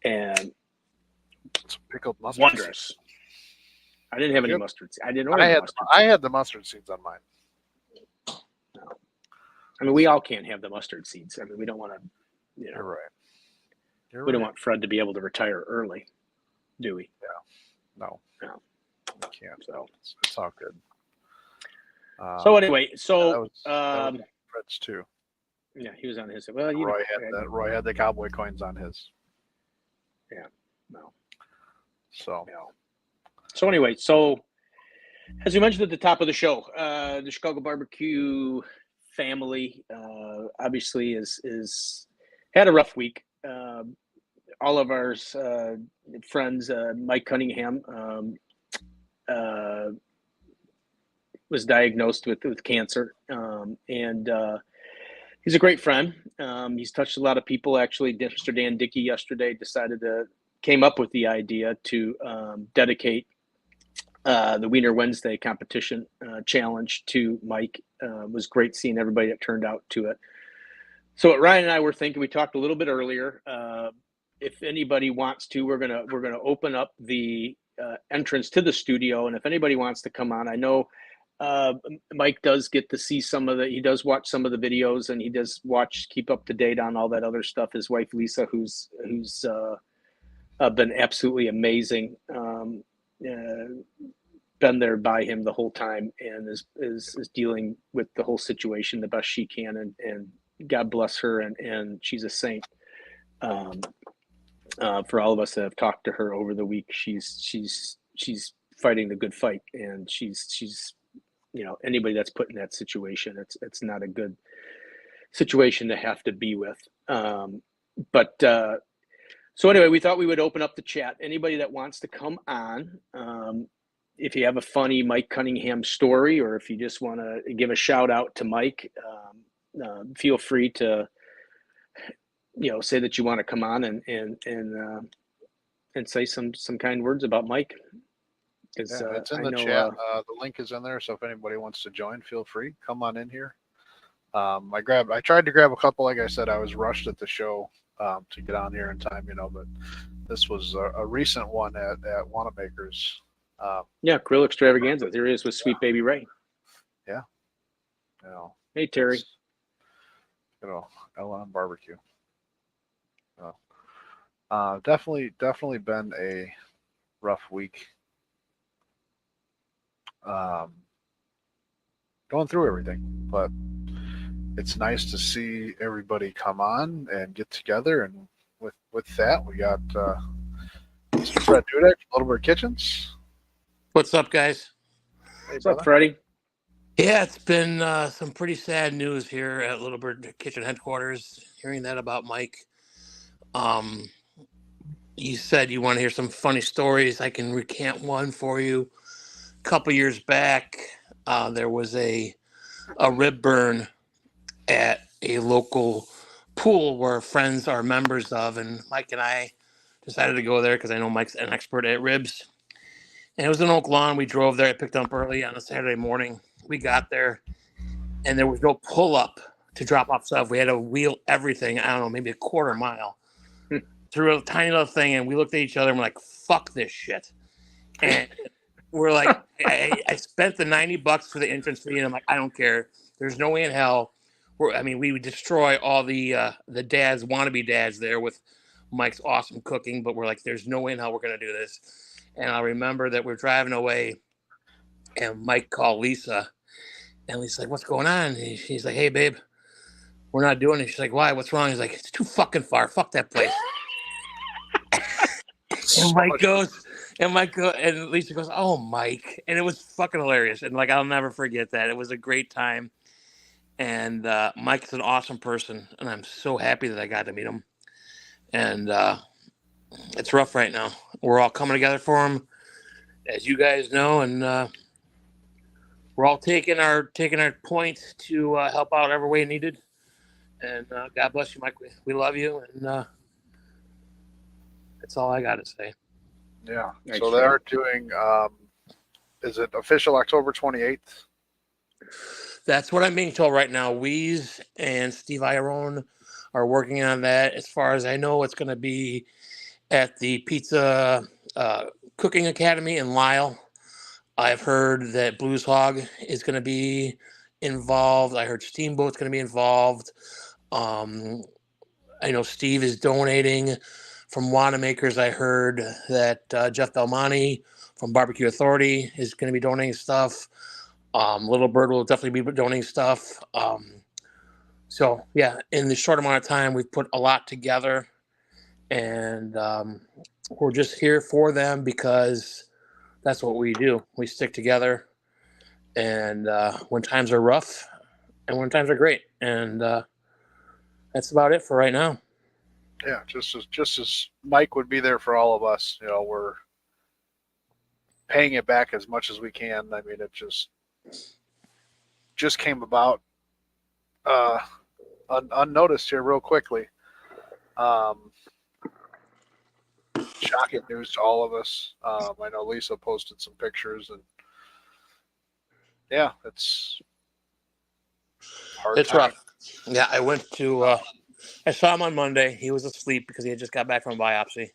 [SPEAKER 1] and
[SPEAKER 2] some pickled mustard.
[SPEAKER 1] Wondrous.
[SPEAKER 2] Seeds.
[SPEAKER 1] I didn't have any mustard. I didn't order mustard.
[SPEAKER 2] I had the mustard seeds on mine.
[SPEAKER 1] No. I mean, we all can't have the mustard seeds. I mean, we don't want to.
[SPEAKER 2] You're right.
[SPEAKER 1] We don't want Fred to be able to retire early, do we?
[SPEAKER 2] Yeah. No. We can't.
[SPEAKER 1] So
[SPEAKER 2] it's all good.
[SPEAKER 1] So anyway,
[SPEAKER 2] that was Fred's too.
[SPEAKER 1] Yeah, he was on his. Well,
[SPEAKER 2] Roy had the cowboy coins on his.
[SPEAKER 1] Yeah. No.
[SPEAKER 2] So.
[SPEAKER 1] No. So anyway, as we mentioned at the top of the show, the Chicago barbecue family obviously is had a rough week. All of our friends, Mike Cunningham, was diagnosed with cancer, and he's a great friend. He's touched a lot of people. Actually, Mr. Dan Dickey yesterday came up with the idea to dedicate the Wiener Wednesday competition challenge to Mike. Was great seeing everybody that turned out to it. So what Ryan and I were thinking, we talked a little bit earlier. If anybody wants to, we're gonna open up the entrance to the studio, and if anybody wants to come on, I know Mike does get to see he does watch some of the videos, and he does keep up to date on all that other stuff. His wife Lisa, who's been absolutely amazing. Been there by him the whole time, and is dealing with the whole situation the best she can, and God bless her, and she's a saint. For all of us that have talked to her over the week, she's fighting the good fight, and she's anybody that's put in that situation, it's not a good situation to have to be with. So anyway, we thought we would open up the chat. Anybody that wants to come on, if you have a funny Mike Cunningham story, or if you just want to give a shout out to Mike, feel free to, say that you want to come on and say some kind words about Mike.
[SPEAKER 2] It's in the chat. The link is in there, so if anybody wants to join, feel free. Come on in here. I tried to grab a couple. Like I said, I was rushed at the show to get on here in time, but this was a recent one at Wanamaker's.
[SPEAKER 1] Grill Extravaganza. There he is with Sweet Baby Ray.
[SPEAKER 2] Yeah.
[SPEAKER 1] Hey, Terry.
[SPEAKER 2] L.M. Barbecue. Definitely been a rough week. Going through everything, but it's nice to see everybody come on and get together. And with that, we got Mr. Fred Dudek, Little Bird Kitchens.
[SPEAKER 4] What's up, guys?
[SPEAKER 2] Hey,
[SPEAKER 1] what's up, Freddie?
[SPEAKER 4] Yeah, it's been some pretty sad news here at Little Bird Kitchen headquarters. Hearing that about Mike. You said you want to hear some funny stories. I can recant one for you. A couple years back, there was a rib burn at a local pool where friends are members of, and Mike and I decided to go there because I know Mike's an expert at ribs. And it was in Oak Lawn. We drove there. I picked up early on a Saturday morning. We got there, and there was no pull-up to drop off stuff. We had to wheel everything, I don't know, maybe a quarter mile through a tiny little thing, and we looked at each other and we're like, fuck this shit. And we're like, I spent the $90 for the entrance fee, and I'm like, I don't care. There's no way in hell. We would destroy all the dads, wannabe dads there with Mike's awesome cooking, but we're like, there's no way in hell we're going to do this. And I remember that we're driving away, and Mike called Lisa, and Lisa's like, what's going on? And she's like, hey, babe, we're not doing it. She's like, why? What's wrong? He's like, it's too fucking far. Fuck that place. And and Lisa goes, oh, Mike. And it was fucking hilarious. And I'll never forget that. It was a great time. And Mike's an awesome person, and I'm so happy that I got to meet him. And it's rough right now. We're all coming together for him, as you guys know, and we're all taking our points to help out every way needed. And God bless you, Mike. We love you, and that's all I got to say.
[SPEAKER 2] Yeah. So they are doing. Is it official October 28th?
[SPEAKER 4] That's what I'm being told right now. Weeze and Steve Iron are working on that. As far as I know, it's going to be at the Pizza Cooking Academy in Lisle. I've heard that Blues Hog is going to be involved. I heard Steamboat's going to be involved. I know Steve is donating from Wanamakers. I heard that Jeff Belmonte from Barbecue Authority is going to be donating stuff. Little Bird will definitely be donating stuff. So, yeah, in the short amount of time, we've put a lot together. And we're just here for them because that's what we do. We stick together. And when times are rough and when times are great. And that's about it for right now.
[SPEAKER 2] Yeah, just as Mike would be there for all of us, we're paying it back as much as we can. I mean, it just came about unnoticed here real quickly. Shocking news to all of us. I know Lisa posted some pictures, and yeah, it's hard.
[SPEAKER 4] It's rough. Yeah, I went to. I saw him on Monday. He was asleep because he had just got back from a biopsy.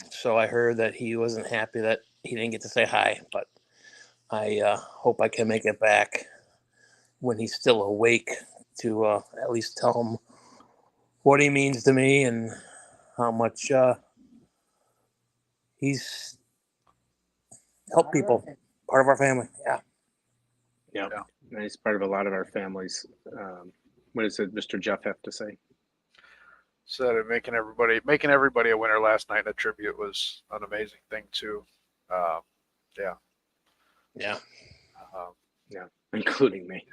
[SPEAKER 4] So I heard that he wasn't happy that he didn't get to say hi, but I hope I can make it back when he's still awake to at least tell him what he means to me and how much he's helped people. Part of our family.
[SPEAKER 1] Yeah. He's part of a lot of our families. What does Mr. Jeff have to say?
[SPEAKER 2] So making everybody a winner last night in a tribute was an amazing thing too.
[SPEAKER 4] Yeah,
[SPEAKER 1] including me.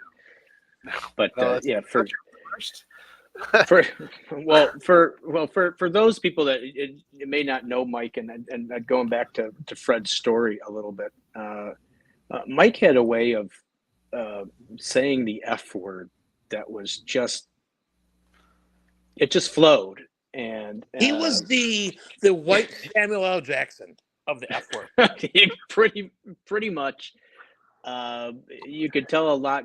[SPEAKER 1] But for those people that it may not know Mike, and going back to Fred's story a little bit, Mike had a way of saying the F word that was just flowed, and
[SPEAKER 4] he was the white Samuel L. Jackson of the F word.
[SPEAKER 1] pretty much. You could tell a lot.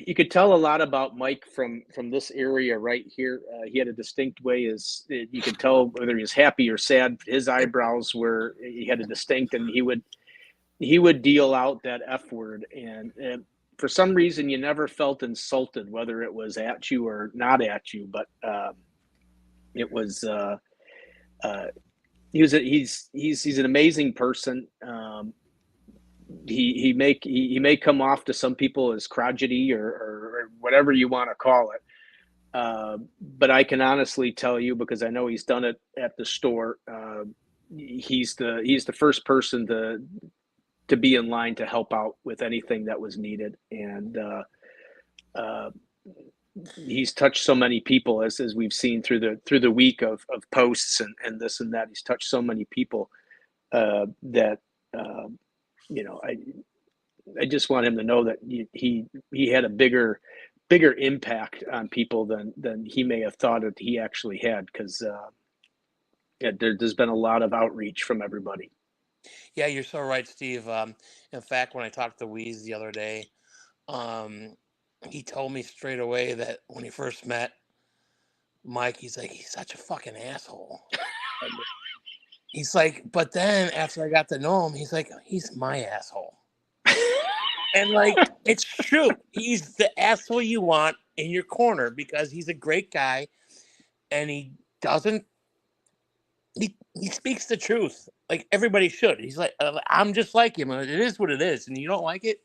[SPEAKER 1] You could tell a lot about Mike from this area right here. He had a distinct way. You could tell whether he was happy or sad. His eyebrows were. He had a distinct, and he would deal out that F word, and for some reason you never felt insulted, whether it was at you or not at you. But it was. He's an amazing person. He may come off to some people as crotchety or whatever you want to call it, but I can honestly tell you, because I know he's done it at the store. He's the first person to be in line to help out with anything that was needed, and he's touched so many people, as we've seen through the week of posts and this and that. He's touched so many people that. I just want him to know that he had a bigger impact on people than he may have thought that he actually had, because there's been a lot of outreach from everybody.
[SPEAKER 4] Yeah, you're so right, Steve. In fact, when I talked to Weeze the other day, he told me straight away that when he first met Mike, he's like, he's such a fucking asshole. He's like, but then after I got to know him, he's like, he's my asshole. And like, it's true. He's the asshole you want in your corner, because he's a great guy, and he speaks the truth. Like everybody should. He's like, I'm just like him. It is what it is. And you don't like it,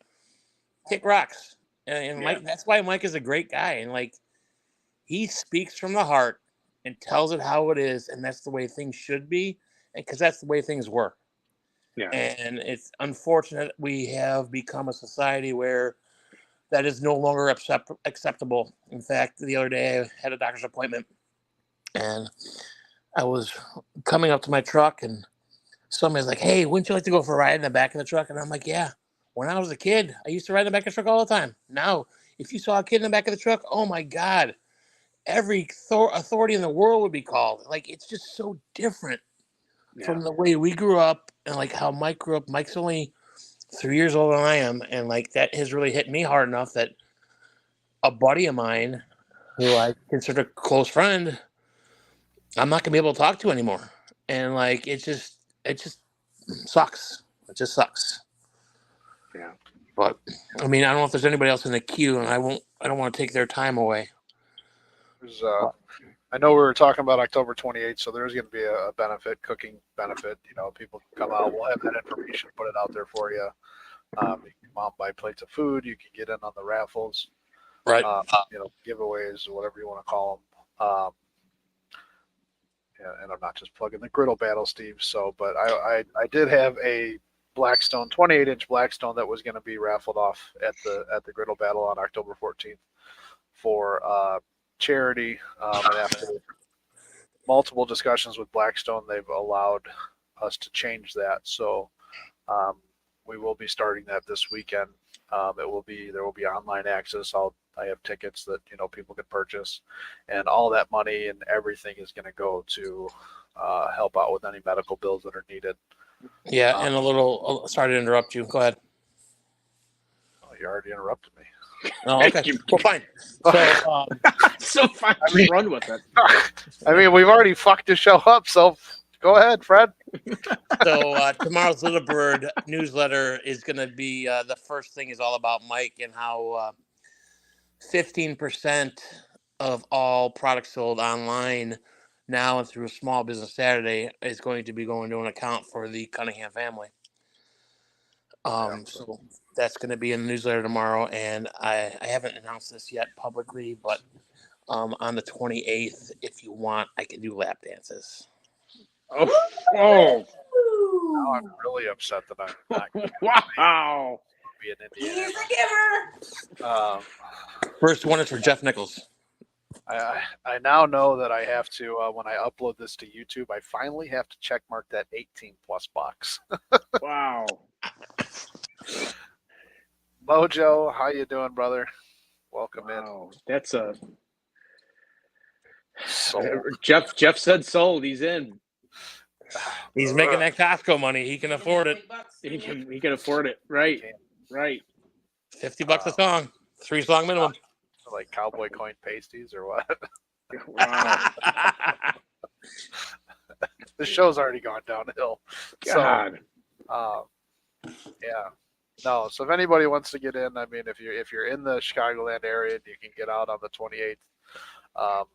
[SPEAKER 4] kick rocks. And Mike, that's why Mike is a great guy. And like, he speaks from the heart and tells it how it is. And that's the way things should be. Because that's the way things work. Yeah. And it's unfortunate we have become a society where that is no longer acceptable. In fact, the other day I had a doctor's appointment, and I was coming up to my truck, and somebody's like, hey, wouldn't you like to go for a ride in the back of the truck? And I'm like, yeah. When I was a kid, I used to ride in the back of the truck all the time. Now, if you saw a kid in the back of the truck, oh my God, every authority in the world would be called. Like, it's just so different. Yeah. From the way we grew up, and like how Mike grew up. Mike's only 3 years older than I am, and like that has really hit me hard enough that a buddy of mine, who I consider a close friend, I'm not gonna be able to talk to anymore, and like it just sucks. It just sucks.
[SPEAKER 1] Yeah.
[SPEAKER 4] But I mean, I don't know if there's anybody else in the queue, and I don't want to take their time away.
[SPEAKER 2] There's, I know we were talking about October 28th, so there's going to be a benefit, cooking benefit. You know, people can come out. We'll have that information, put it out there for you. You can come out and buy plates of food. You can get in on the raffles,
[SPEAKER 4] right?
[SPEAKER 2] You know, giveaways, or whatever you want to call them. Yeah, and I'm not just plugging the griddle battle, Steve. So, but I did have a Blackstone 28-inch Blackstone that was going to be raffled off at the griddle battle on October 14th for charity. And after multiple discussions with Blackstone, they've allowed us to change that. So we will be starting that this weekend. There will be online access. I have tickets that, you know, people can purchase, and all that money and everything is going to go to help out with any medical bills that are needed.
[SPEAKER 4] Yeah, and sorry to interrupt you. Go ahead.
[SPEAKER 2] Oh, you already interrupted me.
[SPEAKER 4] Oh, okay. Well, fine.
[SPEAKER 1] So fine. Run with it.
[SPEAKER 2] I mean, we've already fucked the show up, so go ahead, Fred.
[SPEAKER 4] So tomorrow's Little Bird newsletter is going to be the first thing is all about Mike and how 15% of all products sold online now and through Small Business Saturday is going to be going to an account for the Cunningham family. So that's going to be in the newsletter tomorrow, and I haven't announced this yet publicly, but on the 28th, if you want, I can do lap dances.
[SPEAKER 1] Oh.
[SPEAKER 2] Now I'm really upset that I'm not going to
[SPEAKER 1] wow.
[SPEAKER 2] be in Indiana.
[SPEAKER 4] First one is for Jeff Nichols.
[SPEAKER 2] I now know that I have to, when I upload this to YouTube, I finally have to check mark that 18+ box.
[SPEAKER 1] Wow.
[SPEAKER 2] Mojo, how you doing, brother? Welcome in.
[SPEAKER 1] That's
[SPEAKER 2] sold.
[SPEAKER 1] Jeff said sold. He's in.
[SPEAKER 4] He's making that Costco money. He can afford it.
[SPEAKER 1] He can afford it. Right. Right.
[SPEAKER 4] $50 a song. 3-song minimum.
[SPEAKER 2] Like cowboy coin pasties or what?
[SPEAKER 1] Wow.
[SPEAKER 2] The show's already gone downhill.
[SPEAKER 1] God.
[SPEAKER 2] So, yeah. No, so if anybody wants to get in, I mean, if you're in the Chicagoland area and you can get out on the 28th,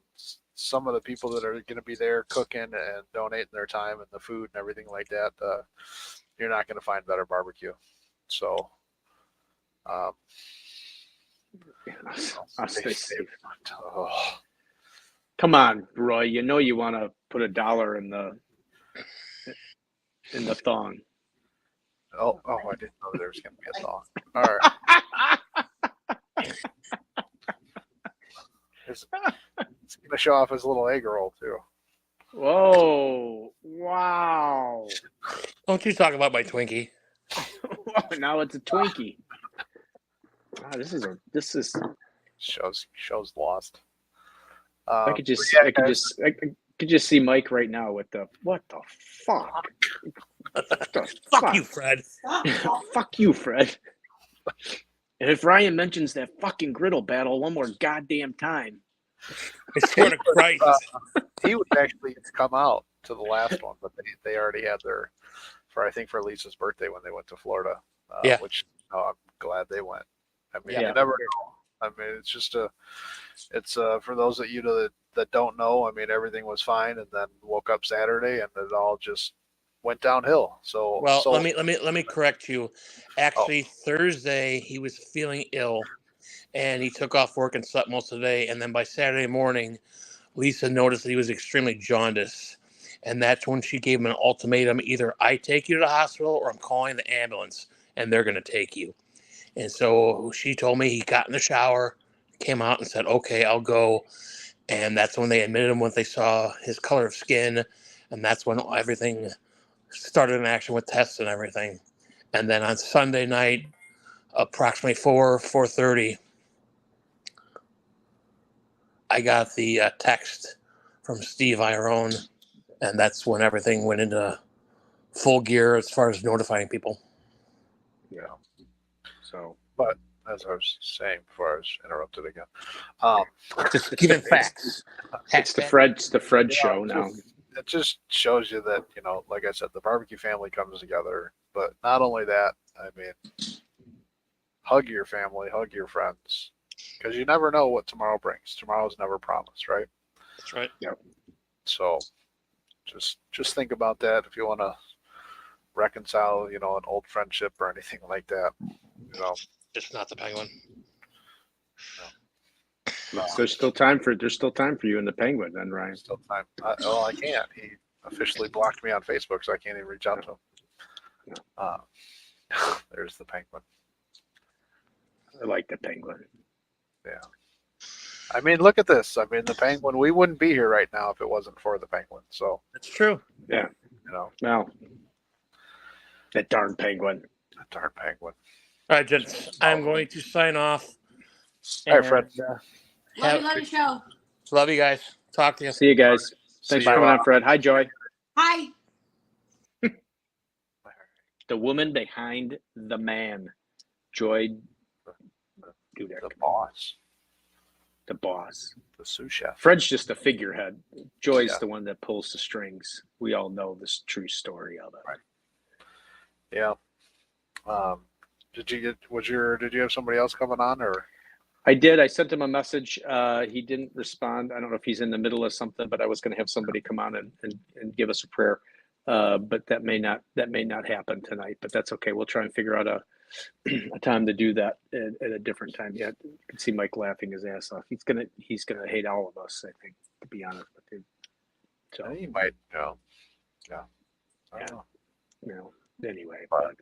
[SPEAKER 2] some of the people that are going to be there cooking and donating their time and the food and everything like that, you're not going to find better barbecue. So,
[SPEAKER 1] I'll stay safe. Come on, Roy. You know you want to put $1 in the thong.
[SPEAKER 2] Oh! I didn't know there was going to be a thong. All right. It's going to show off his little egg roll too.
[SPEAKER 1] Whoa! Wow!
[SPEAKER 4] Don't you talk about my Twinkie?
[SPEAKER 1] Now it's a Twinkie. Wow, this is
[SPEAKER 2] show's lost.
[SPEAKER 1] I could just see Mike right now with the what the fuck.
[SPEAKER 4] Fuck you, Fred.
[SPEAKER 1] Fuck you, Fred. And if Ryan mentions that fucking griddle battle one more goddamn time,
[SPEAKER 4] I swear to Christ,
[SPEAKER 2] he would actually come out to the last one, but they already had their for Lisa's birthday when they went to Florida. Which I'm glad they went. I mean, you never know. I mean, it's just it's for those of you that don't know. I mean, everything was fine, and then woke up Saturday, and it all just went downhill. So
[SPEAKER 4] let me correct you. Actually, Thursday he was feeling ill, and he took off work and slept most of the day. And then by Saturday morning, Lisa noticed that he was extremely jaundiced, and that's when she gave him an ultimatum: either I take you to the hospital, or I'm calling the ambulance, and they're going to take you. And so she told me he got in the shower, came out and said, okay, I'll go. And that's when they admitted him when they saw his color of skin. And that's when everything started in action with tests and everything. And then on Sunday night, approximately 4:30, I got the text from Steve Iron. And that's when everything went into full gear as far as notifying people.
[SPEAKER 1] Yeah. So,
[SPEAKER 2] but as I was saying before I was interrupted again.
[SPEAKER 4] Just giving facts.
[SPEAKER 1] It's the Fred show now.
[SPEAKER 2] It just shows you that, like I said, the barbecue family comes together. But not only that, I mean, hug your family, hug your friends, because you never know what tomorrow brings. Tomorrow's never promised, right?
[SPEAKER 4] That's right.
[SPEAKER 1] Yep.
[SPEAKER 2] So just think about that if you want to reconcile, an old friendship or anything like that.
[SPEAKER 4] Just not the Penguin.
[SPEAKER 1] No. There's still time for you and the Penguin, then, Ryan.
[SPEAKER 2] Still time. I can't. He officially blocked me on Facebook, so I can't even reach out to him. There's the Penguin.
[SPEAKER 1] I like the Penguin.
[SPEAKER 2] Yeah. I mean, look at this. I mean, the Penguin. We wouldn't be here right now if it wasn't for the Penguin. So
[SPEAKER 4] that's true.
[SPEAKER 1] Yeah. Well, that darn Penguin.
[SPEAKER 2] That darn Penguin.
[SPEAKER 4] All right, gents. I'm going to sign off.
[SPEAKER 2] All right, Fred.
[SPEAKER 5] Love your show.
[SPEAKER 4] Love you guys. Talk to you.
[SPEAKER 1] See you guys. Thanks for coming on, Fred. Hi, Joy.
[SPEAKER 5] Hi.
[SPEAKER 1] The woman behind the man. Joy Dudek.
[SPEAKER 2] The boss.
[SPEAKER 1] The boss.
[SPEAKER 2] The sous chef.
[SPEAKER 1] Fred's just a figurehead. Joy's the one that pulls the strings. We all know this true story of it.
[SPEAKER 2] Right. Yeah. Did you have somebody else coming on, or?
[SPEAKER 1] I did. I sent him a message. He didn't respond. I don't know if he's in the middle of something, but I was going to have somebody come on and give us a prayer. But that may not happen tonight, but that's okay. We'll try and figure out a time to do that at a different time. Yeah. You can see Mike laughing his ass off. He's going to hate all of us, I think, to be honest with you. So
[SPEAKER 2] he might, Yeah.
[SPEAKER 1] I don't know. Anyway, but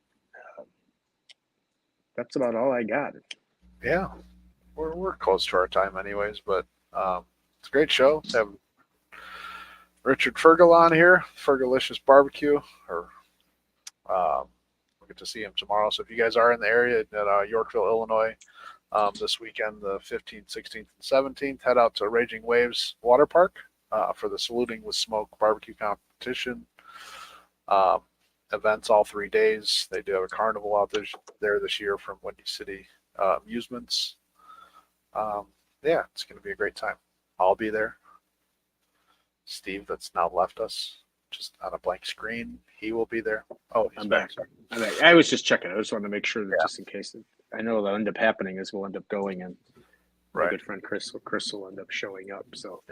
[SPEAKER 1] that's about all I got.
[SPEAKER 2] Yeah. We're close to our time anyways, but it's a great show. To have Richard Fergola on here, Fergolicious Barbecue, or we'll get to see him tomorrow. So if you guys are in the area at Yorkville, Illinois, this weekend, the 15th, 16th, and 17th, head out to Raging Waves Water Park for the Saluting with Smoke barbecue competition. Events all 3 days. They do have a carnival out there this year from Windy City Amusements. It's going to be a great time. I'll be there. Steve, that's now left us, just on a blank screen. He will be there. Oh, he's back.
[SPEAKER 1] I was just checking. I just wanted to make sure that just in case. I know that'll end up happening is we'll end up going, and my good friend Chris will end up showing up. So,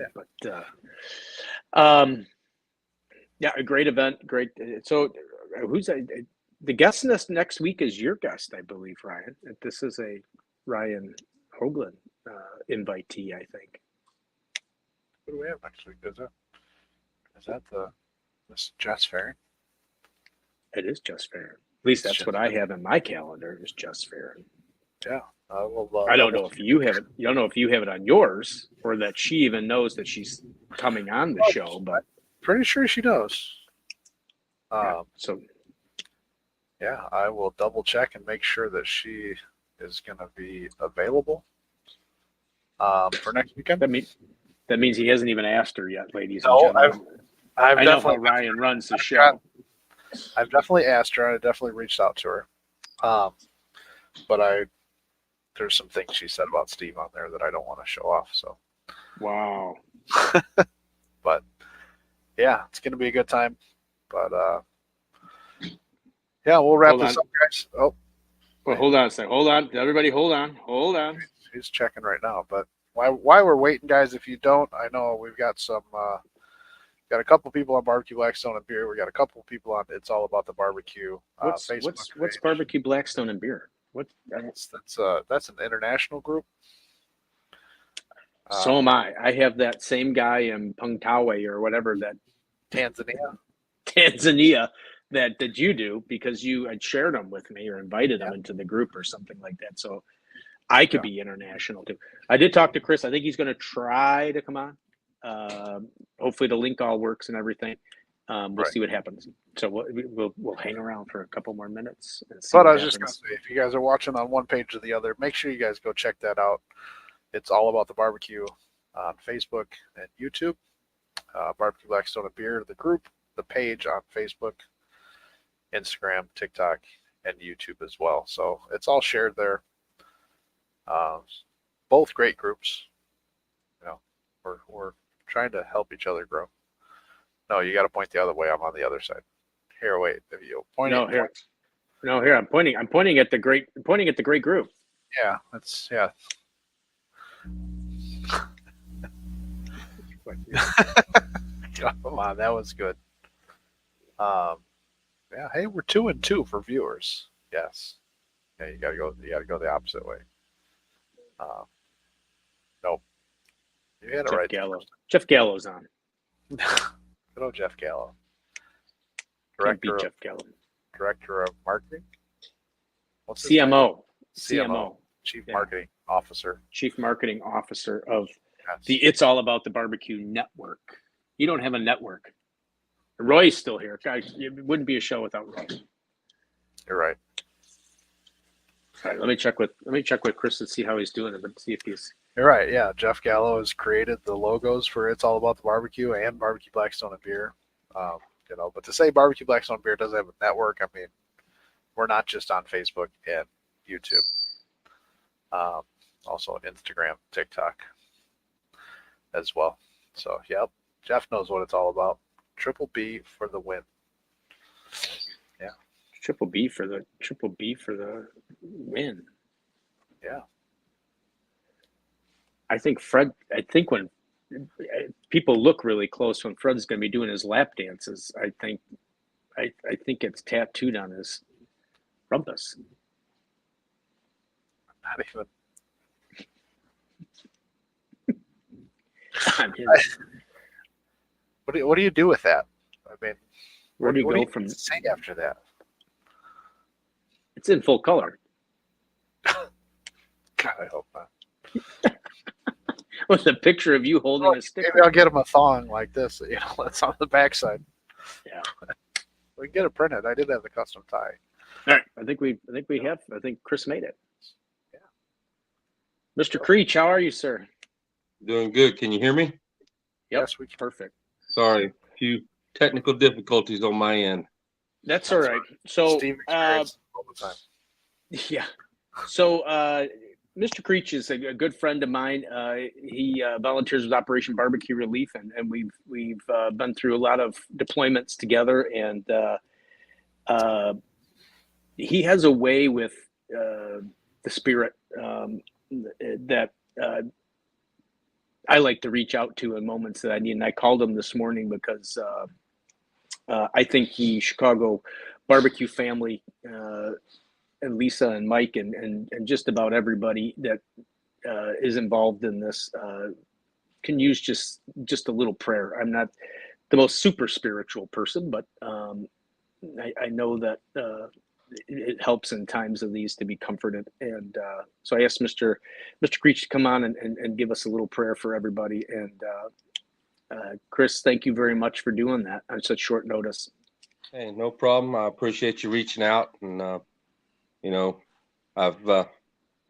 [SPEAKER 1] a great event. Great. So, who's the guest next week is your guest, I believe, Ryan. This is a Ryan Hoagland invitee, I think.
[SPEAKER 2] What do we have next week? Is that this Jess Farron?
[SPEAKER 1] It is Jess Farron. At least that's what I have in my calendar. Is Jess Farron.
[SPEAKER 2] Yeah.
[SPEAKER 1] I don't know if you have it. You don't know if you have it on yours, or that she even knows that she's coming on the show. But
[SPEAKER 2] pretty sure she knows.
[SPEAKER 1] I
[SPEAKER 2] will double check and make sure that she is going to be available for next weekend.
[SPEAKER 1] That means he hasn't even asked her yet, ladies and gentlemen. I know how Ryan runs the show.
[SPEAKER 2] I've definitely asked her. I definitely reached out to her. But there's some things she said about Steve on there that I don't want to show off. So,
[SPEAKER 1] wow.
[SPEAKER 2] But yeah, it's going to be a good time. But we'll wrap this up, guys. Oh,
[SPEAKER 1] well, hold on a second. Hold on, everybody. Hold on.
[SPEAKER 2] He's checking right now. But why we're waiting, guys? If you don't, I know we've got some. Got a couple people on Barbecue Blackstone and Beer. We got a couple people on It's All About the Barbecue.
[SPEAKER 1] What's Barbecue Blackstone and Beer?
[SPEAKER 2] That's an international group.
[SPEAKER 1] So am I. I have that same guy in Pengtawe or whatever that Tanzania that you do, because you had shared them with me or invited them into the group or something like that. So I could be international too. I did talk to Chris. I think he's going to try to come on. Hopefully the link all works and everything. We'll see what happens. So we'll hang around for a couple more minutes.
[SPEAKER 2] But I was just going to say, if you guys are watching on one page or the other, make sure you guys go check that out. It's All About the Barbecue on Facebook and YouTube. Barbecue Blackstone and Beer, the group, the page on Facebook, Instagram, TikTok, and YouTube as well. So it's all shared there. Both great groups. You know, we're trying to help each other grow. No, you got to point the other way. I'm on the other side. Here, wait. If you point
[SPEAKER 1] here. No, here. I'm pointing at the great group.
[SPEAKER 2] Yeah, that's yeah. Come on, that was good. Yeah, hey, we're 2-2 for viewers. Yes. Yeah, you gotta go the opposite way. Nope. You had it right.
[SPEAKER 1] Jeff Gallo's on.
[SPEAKER 2] Good old Jeff Gallo.
[SPEAKER 1] Jeff Gallo.
[SPEAKER 2] Director of Marketing.
[SPEAKER 1] What's his CMO.
[SPEAKER 2] name? CMO. Chief Marketing Officer.
[SPEAKER 1] Chief Marketing Officer of the It's All About the Barbecue Network. You don't have a network. Roy's still here. Guys, it wouldn't be a show without Roy.
[SPEAKER 2] You're right.
[SPEAKER 1] All right, let me check with Chris and see how he's doing it, but see if he's.
[SPEAKER 2] You're right. Yeah, Jeff Gallo has created the logos for It's All About the Barbecue and Barbecue Blackstone and Beer. But to say Barbecue Blackstone and Beer doesn't have a network, I mean, we're not just on Facebook and YouTube. Also Instagram, TikTok as well. So, yep, Jeff knows what it's all about. Triple B for the win. Yeah.
[SPEAKER 1] Triple B for the win.
[SPEAKER 2] Yeah.
[SPEAKER 1] I think when people look really close when Fred's going to be doing his lap dances, I think it's tattooed on his rumpus.
[SPEAKER 2] Not even. What do you do with that? I mean,
[SPEAKER 1] where do you go from
[SPEAKER 2] say after that?
[SPEAKER 1] It's in full color.
[SPEAKER 2] God, I hope not.
[SPEAKER 1] With a picture of you holding a stick.
[SPEAKER 2] Maybe I'll get him a thong like this. That's on the backside.
[SPEAKER 1] Yeah,
[SPEAKER 2] we can get it printed. I did have the custom tie.
[SPEAKER 1] All right, I think Chris made it. Yeah, Mr. Creech, how are you, sir?
[SPEAKER 6] Doing good. Can you hear me?
[SPEAKER 1] Yep. Yes, we can. Perfect.
[SPEAKER 6] Sorry, a few technical difficulties on my end.
[SPEAKER 1] That's all right. So,
[SPEAKER 2] Steve experiences all the time.
[SPEAKER 1] Yeah. So, Mr. Creech is a good friend of mine. He volunteers with Operation Barbecue Relief, and we've been through a lot of deployments together. And he has a way with the spirit that I like to reach out to in moments that I need. And I called him this morning because I think the Chicago barbecue family, and Lisa and Mike and just about everybody that is involved in this can use just a little prayer. I'm not the most super spiritual person, but I know that it helps in times of these to be comforted. And so I asked Mr. Creech to come on and give us a little prayer for everybody. And Chris, thank you very much for doing that on such short notice.
[SPEAKER 6] Hey, no problem. I appreciate you reaching out. And, I've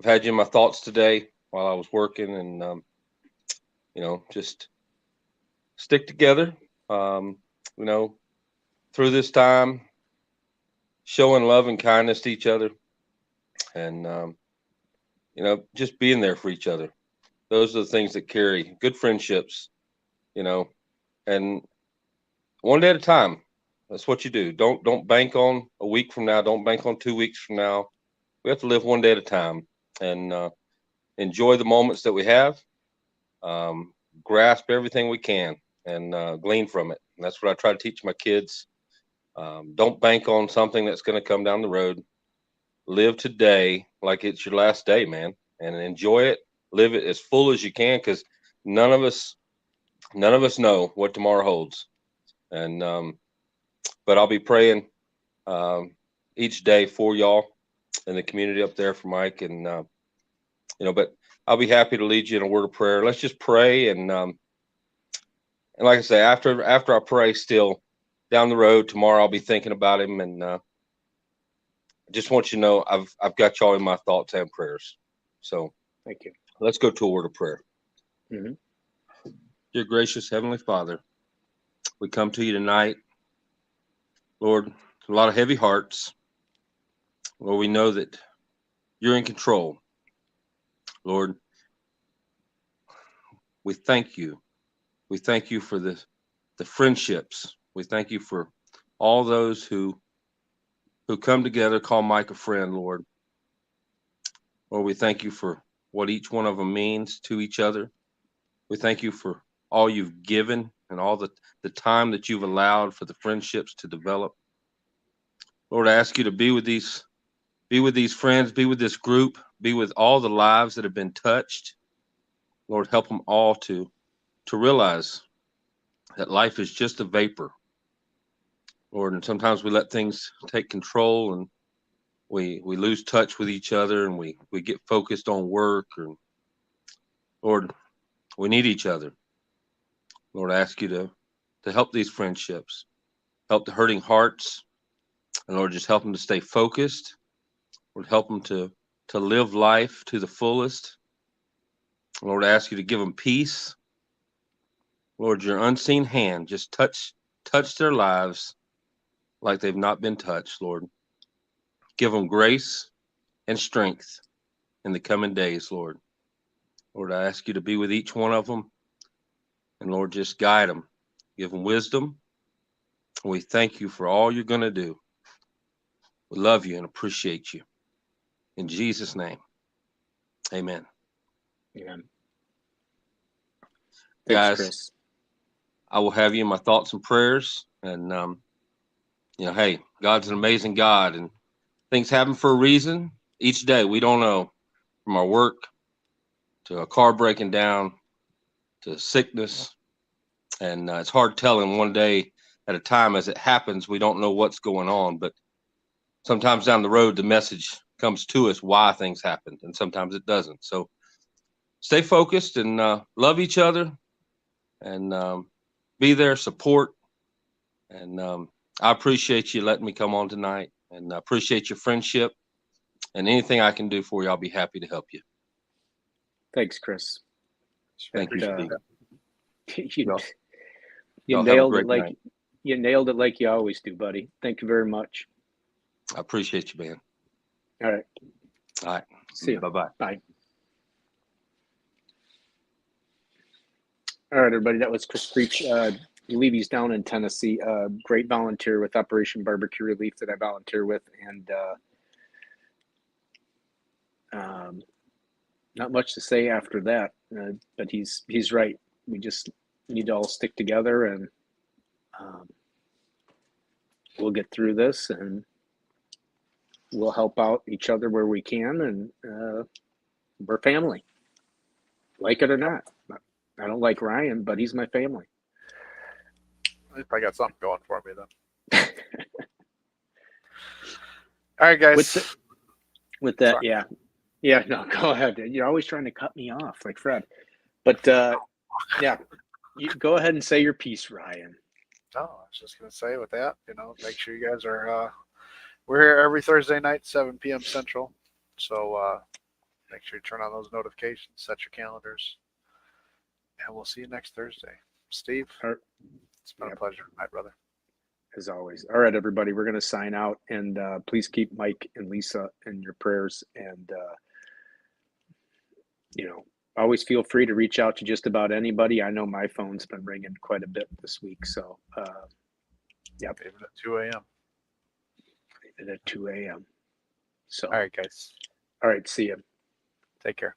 [SPEAKER 6] had you in my thoughts today while I was working, and, just stick together, through this time, showing love and kindness to each other, and, just being there for each other. Those are the things that carry good friendships, and one day at a time. That's what you do. Don't bank on a week from now. Don't bank on 2 weeks from now. We have to live one day at a time and enjoy the moments that we have, grasp everything we can, and glean from it. And that's what I try to teach my kids. Don't bank on something that's going to come down the road. Live today like it's your last day, man, and enjoy it. Live it as full as you can, because none of us know what tomorrow holds. And but I'll be praying each day for y'all in the community up there for Mike, and but I'll be happy to lead you in a word of prayer. Let's just pray, and like I say, after I pray, still down the road tomorrow, I'll be thinking about him, and I just want you to know I've got y'all in my thoughts and prayers. So
[SPEAKER 1] thank you.
[SPEAKER 6] Let's go to a word of prayer.
[SPEAKER 1] Mm-hmm.
[SPEAKER 6] Dear gracious Heavenly Father, we come to you tonight, Lord, a lot of heavy hearts. Lord, we know that you're in control. Lord, we thank you. We thank you for the friendships. We thank you for all those who come together, call Mike a friend, Lord. Lord, we thank you for what each one of them means to each other. We thank you for all you've given and all the time that you've allowed for the friendships to develop. Lord, I ask you to be with these friends, be with this group, be with all the lives that have been touched. Lord, help them all to realize that life is just a vapor. Lord, and sometimes we let things take control and we lose touch with each other and we get focused on work. And Lord, we need each other. Lord, I ask you to help these friendships, help the hurting hearts, and Lord, just help them to stay focused. Lord, help them to live life to the fullest. Lord, I ask you to give them peace. Lord, your unseen hand just touch their lives like they've not been touched, Lord. Give them grace and strength in the coming days, Lord. Lord, I ask you to be with each one of them. And Lord, just guide them. Give them wisdom. We thank you for all you're going to do. We love you and appreciate you. In Jesus' name, amen.
[SPEAKER 1] Amen. Thanks,
[SPEAKER 6] guys,
[SPEAKER 1] Chris.
[SPEAKER 6] I will have you in my thoughts and prayers. And, hey, God's an amazing God. And things happen for a reason. Each day, we don't know, from our work to a car breaking down to sickness. And it's hard telling one day at a time as it happens. We don't know what's going on. But sometimes down the road, the message comes to us why things happened. And sometimes it doesn't. So stay focused and love each other and be there, support. And I appreciate you letting me come on tonight. And I appreciate your friendship. And anything I can do for you, I'll be happy to help you.
[SPEAKER 1] Thanks, Chris.
[SPEAKER 6] Thank you, Steve.
[SPEAKER 1] You nailed it like you always do, buddy. Thank you very much.
[SPEAKER 6] I appreciate you, man.
[SPEAKER 1] All right.
[SPEAKER 6] All right.
[SPEAKER 1] See you.
[SPEAKER 6] Bye-bye.
[SPEAKER 1] Bye. All right, everybody. That was Chris Creech. I believe he's down in Tennessee. Great volunteer with Operation Barbecue Relief that I volunteer with. And not much to say after that, but he's right. We just need to all stick together and we'll get through this and we'll help out each other where we can. And we're family, like it or not. I don't like Ryan, but he's my family.
[SPEAKER 2] I got something going for me then. All right, guys.
[SPEAKER 1] With that, sorry. Yeah, no, go ahead. You're always trying to cut me off like Fred. But yeah, you go ahead and say your piece, Ryan.
[SPEAKER 2] No, I was just going to say with that, make sure you guys are, we're here every Thursday night, 7 p.m. Central. So make sure you turn on those notifications, set your calendars, and we'll see you next Thursday. Steve, it's been a pleasure. Hi, brother.
[SPEAKER 1] As always. All right, everybody, we're going to sign out, and please keep Mike and Lisa in your prayers. And, always feel free to reach out to just about anybody. I know my phone's been ringing quite a bit this week. So,
[SPEAKER 2] yeah. Even at 2 a.m.
[SPEAKER 1] Even at 2 a.m. So,
[SPEAKER 2] all right, guys.
[SPEAKER 1] All right. See you.
[SPEAKER 2] Take care.